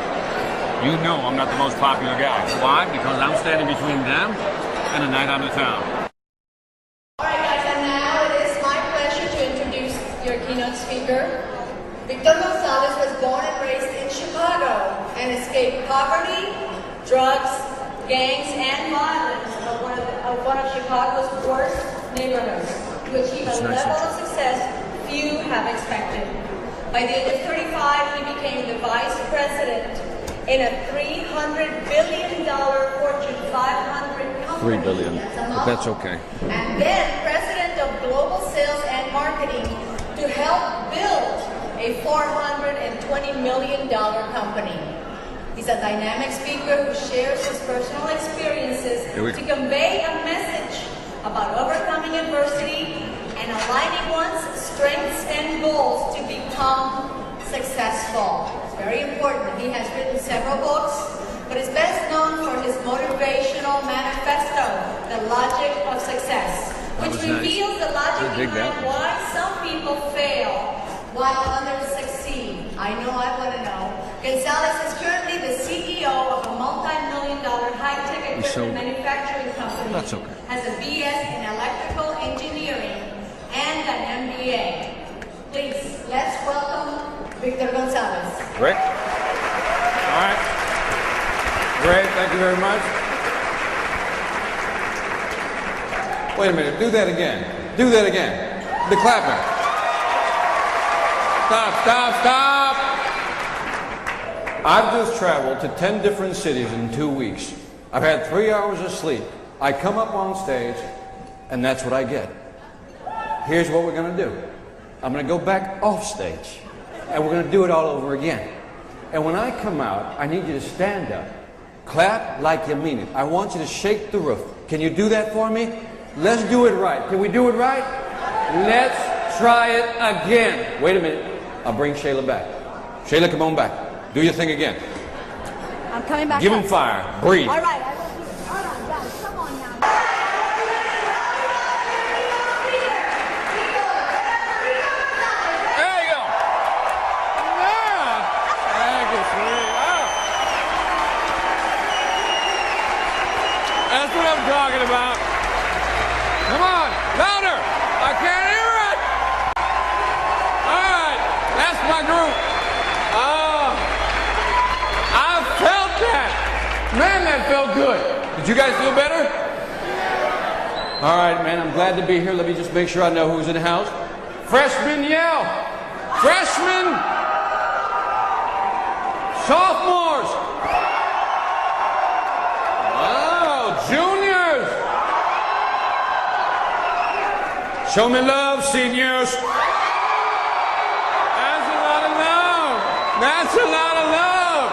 You know I'm not the most popular guy. Why? Because I'm standing between them and a night out of town. Alright guys, and now it is my pleasure to introduce your keynote speaker. Victor Gonzalez was born and raised in Chicago and escaped poverty, drugs, gangs, and violence of one of Chicago's worst neighborhoods to achieve a level of success few have expected. By the age of 35, he became the vice president in a $300 billion Fortune 500 company. $3 billion, but that's okay. And then president of global sales and marketing to help build a $420 million company. He's a dynamic speaker who shares his personal experiences to convey a message about overcoming adversity and aligning one's strengths and goals to become successful. It's very important. He has written several books, but is best known for his motivational manifesto, The Logic of Success, which reveals the logic behind why some people fail while others succeed. I know I want to know. Gonzalez is currently the CEO of a multi-million-dollar high-tech equipment manufacturing company. That's okay. Has a BS in electrical engineering and an MBA. Please, let's welcome Victor Gonzalez. Great. All right. Great, thank you very much. Wait a minute, do that again. Do that again. The clapping. Stop, stop, stop! I've just traveled to 10 different cities in 2 weeks. I've had 3 hours of sleep. I come up on stage, and that's what I get. Here's what we're going to do. I'm going to go back off stage, and we're going to do it all over again. And when I come out, I need you to stand up. Clap like you mean it. I want you to shake the roof. Can you do that for me? Let's do it right. Can we do it right? Let's try it again. Wait a minute. I'll bring Shayla back. Shayla, come on back. Do your thing again. I'm coming back. Give him fire. Breathe. All right. All right, guys. Come on now. There you go. Yeah. Thank you, sweetie. Oh. That's what I'm talking about. Come on. Louder. I can't hear it. All right. That's my group. Oh. I felt that. Man, that felt good. Did you guys feel better? All right, man. I'm glad to be here. Let me just make sure I know who's in the house. Freshmen, yell. Freshmen. Sophomores. Oh, juniors. Show me love, seniors. That's a lot of love. That's a lot of love.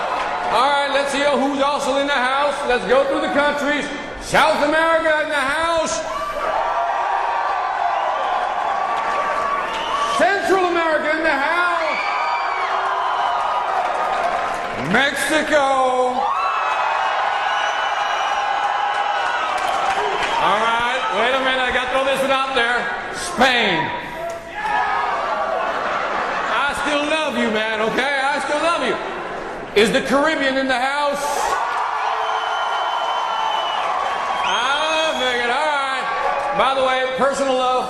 All right, let's see who's also in the house. Let's go through the countries. South America in the house. Central America in the house. Mexico. All right, wait a minute. I got to throw this one out there. Spain. I still love you, man, okay? I still love you. Is the Caribbean in the house? I figured, all right. By the way, personal love,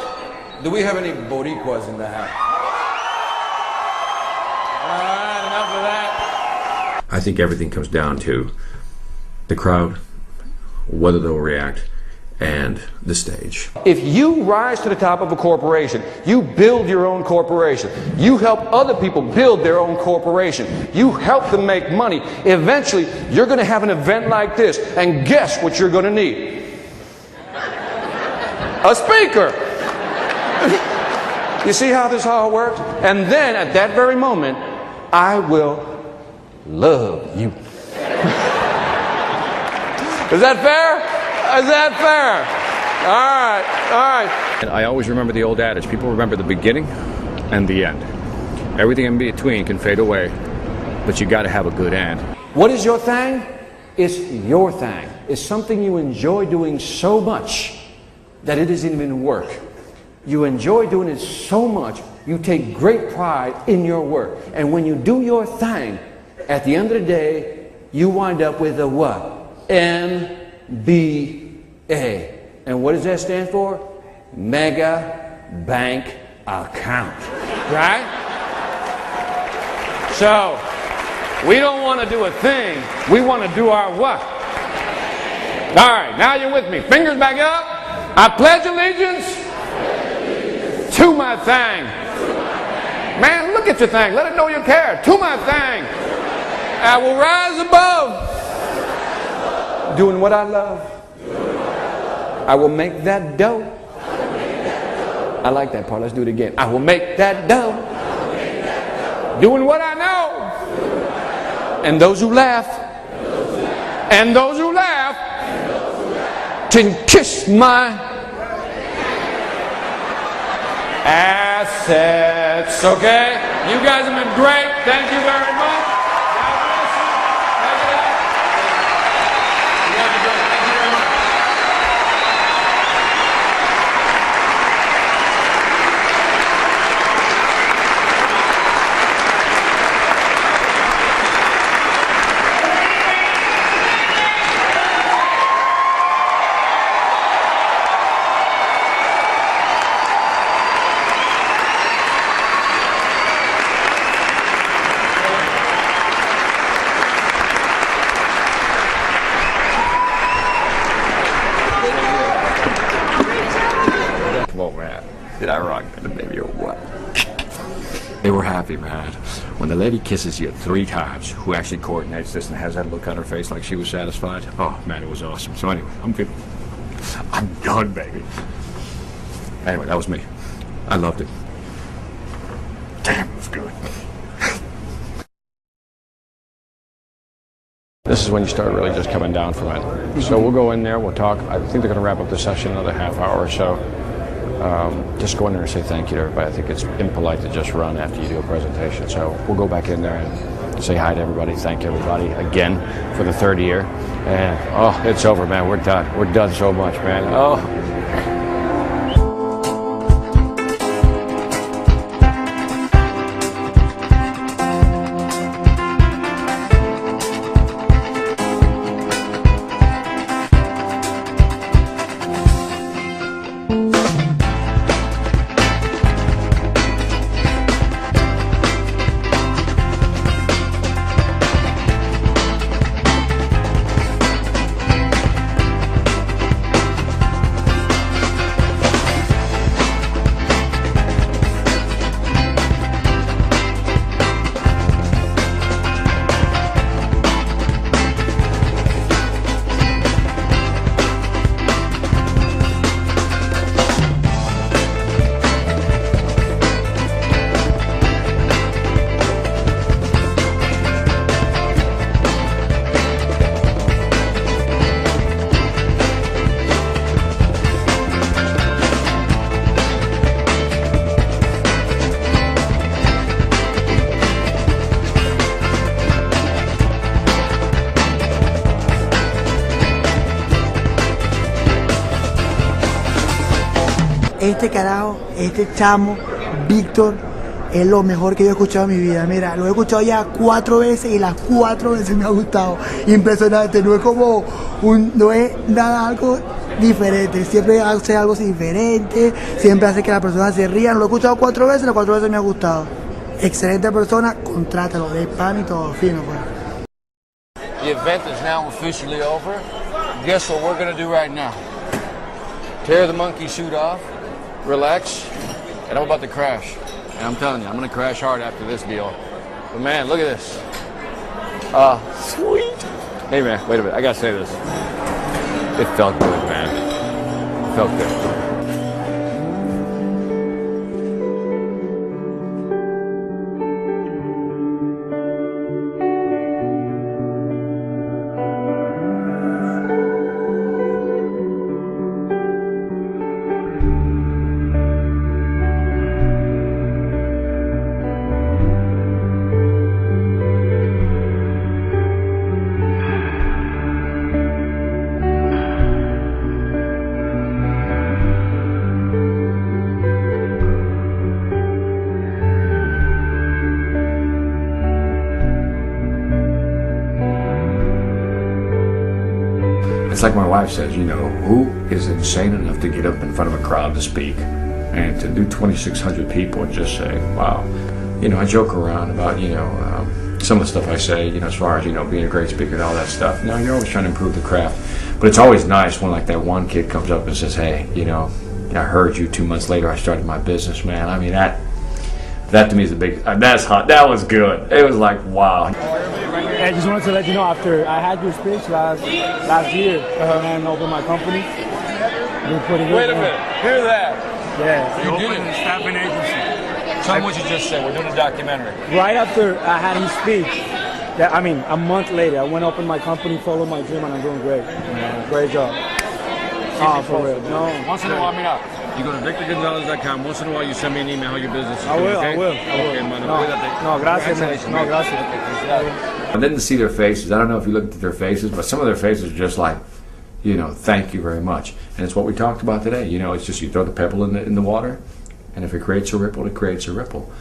do we have any Boricuas in the house? All right, enough of that. I think everything comes down to the crowd, whether they'll react, and the stage. If you rise to the top of a corporation, you build your own corporation. You help other people build their own corporation. You help them make money. Eventually, you're going to have an event like this, and guess what you're going to need? A speaker. You see how this all works? And then at that very moment, I will love you. Is that fair? Is that fair? All right, all right. And I always remember the old adage, people remember the beginning and the end. Everything in between can fade away, but you got to have a good end. What is your thing? It's your thing. It's something you enjoy doing so much that it isn't even work. You enjoy doing it so much, you take great pride in your work. And when you do your thing, at the end of the day, you wind up with a what? MBA. And what does that stand for? Mega Bank Account. Right? So, we don't want to do a thing. We want to do our what? All right, now you're with me. Fingers back up. I pledge allegiance to my thing. Man, look at your thing. Let it know you care. To my thing. I will rise above doing what I love. I will make that dough. I like that part. Let's do it again. I will make that dough. Doing what I know. And those who laugh. And those who laugh. To kiss my assets. Okay? You guys have been great. Thank you very much. God bless you. Take it out. You guys are great. Thank you very much. Come on, man. Did I rock the baby or what? They were happy, man. When the lady kisses you 3 times, who actually coordinates this and has that look on her face like she was satisfied? Oh, man, it was awesome. So anyway, I'm done, baby. Anyway, that was me. I loved it. Damn, it was good. This is when you start really just coming down from it. So we'll go in there, we'll talk. I think they're going to wrap up the session in another half hour or so. Just go in there and say thank you to everybody. I think it's impolite to just run after you do a presentation. So we'll go back in there and say hi to everybody, thank everybody again for the 3rd year. And oh, it's over, man. We're done. We're done so much, man. Oh. Este carajo, este chamo, Víctor, es lo mejor que yo he escuchado en mi vida. Mira, lo he escuchado ya 4 veces y las 4 veces me ha gustado. Impresionante, no es como no es nada algo diferente. Siempre hace algo diferente, siempre hace que las personas se rían. Lo he escuchado 4 veces y las 4 veces me ha gustado. Excelente persona, contrátalo, de pan y todo, fino pues. The event is now officially over. Guess what we're going to do right now? Tear the monkey suit off, relax, and I'm about to crash. And I'm telling you, I'm going to crash hard after this deal. But man, look at this. Sweet. Hey man, wait a minute, I got to say this. It felt good, man. It felt good. it's like my wife says, you know, who is insane enough to get up in front of a crowd to speak and to do 2,600 people and just say, wow. You know, I joke around about, you know, some of the stuff I say, you know, as far as, you know, being a great speaker and all that stuff. No, you're always trying to improve the craft. But it's always nice when, like, that one kid comes up and says, hey, you know, I heard you 2 months later, I started my business, man. I mean, that to me is a big, that's hot. That was good. It was like, wow. I just wanted to let you know, after I had your speech last year and opened my company, we're pretty good. Wait a minute, hear that? Yeah. You opened a staffing agency. Tell me what you just said. We're doing a documentary. Right after I had his speech, a month later, I went open my company, followed my dream, and I'm doing great. Great job. For real. No. Once in a while, I mean, you go to VictorGonzalez.com. Once in a while, you send me an email how your business is I will. okay? I will. Okay, man. No, gracias, man. No, gracias. And then to see their faces, I don't know if you looked at their faces, but some of their faces are just like, you know, thank you very much. And it's what we talked about today. You know, it's just you throw the pebble in the water, and if it creates a ripple, it creates a ripple.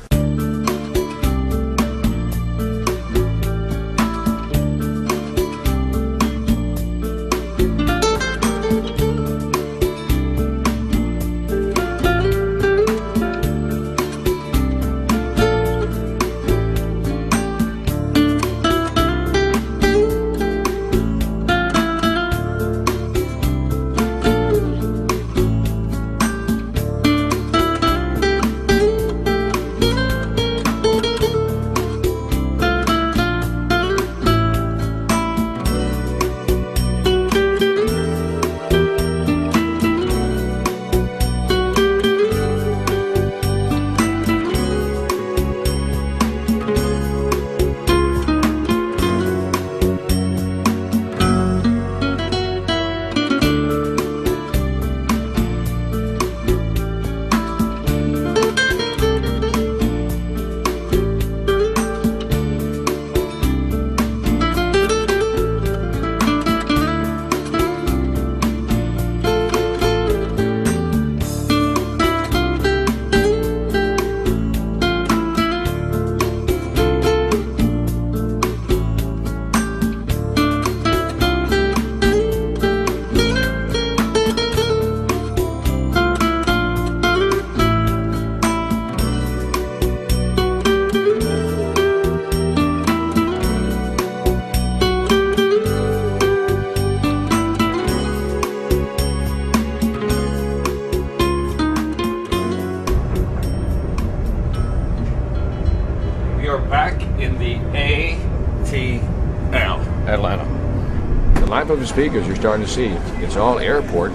The speakers you're starting to see, it's all airport,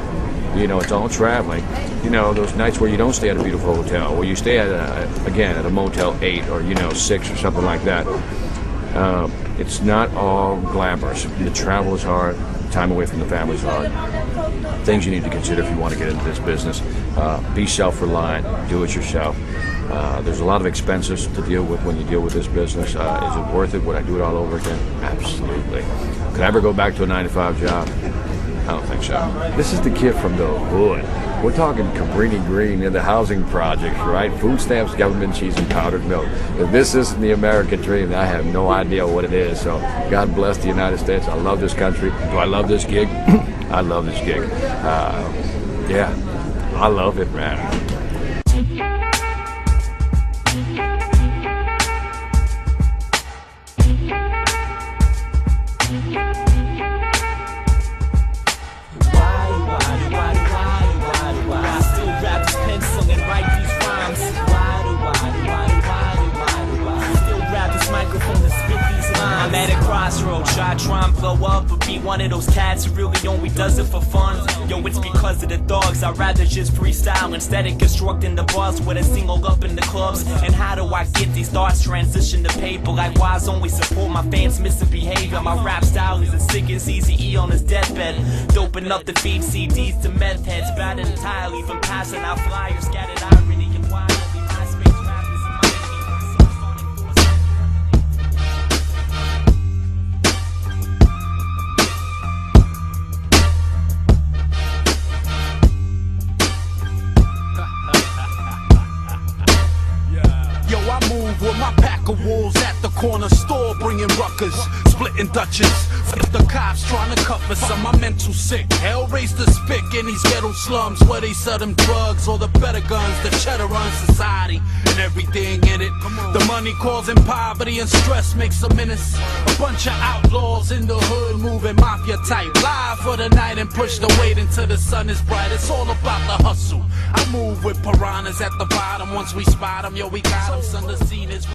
you know, it's all traveling. You know, those nights where you don't stay at a beautiful hotel, where you stay at a Motel 8 or, you know, 6 or something like that. It's not all glamorous. The travel is hard, time away from the family is hard. Things you need to consider if you want to get into this business. Be self-reliant, do it yourself. There's a lot of expenses to deal with when you deal with this business. Is it worth it? Would I do it all over again? Absolutely. Could I ever go back to a 9-to-5 job? I don't think so. This is the kid from the hood. We're talking Cabrini Green in the housing projects, right? Food stamps, government cheese, and powdered milk. If this isn't the American dream, I have no idea what it is. So God bless the United States. I love this country. Do I love this gig? I love this gig. Yeah, I love it, man. I'm at a crossroads, try and blow up, but be one of those cats who really only does it for fun. Yo, it's because of the dogs, I'd rather just freestyle instead of constructing the bars with a single up in the clubs. And how do I get these thoughts transition to paper? Like why's only support my fans missing behavior? My rap style is as sick as Eazy-E on his deathbed. Doping up the feed CDs to meth heads, bad entirely from passing out flyers, scattered irony and wildly. With my pack of wolves at the corner store, bringing ruckus, splitting and Dutchess. Fuck the cops trying to cuff us, I'm my mental sick. Hell raised the spick in these ghetto slums where they sell them drugs or the better guns, the cheddar on society and everything in it. The money causing poverty and stress makes a menace. A bunch of outlaws in the hood moving mafia type. Live for the night and push the weight until the sun is bright. It's all about the hustle. I move with piranhas at the bottom. Once we spot them, yo, we got them. Son, the scene is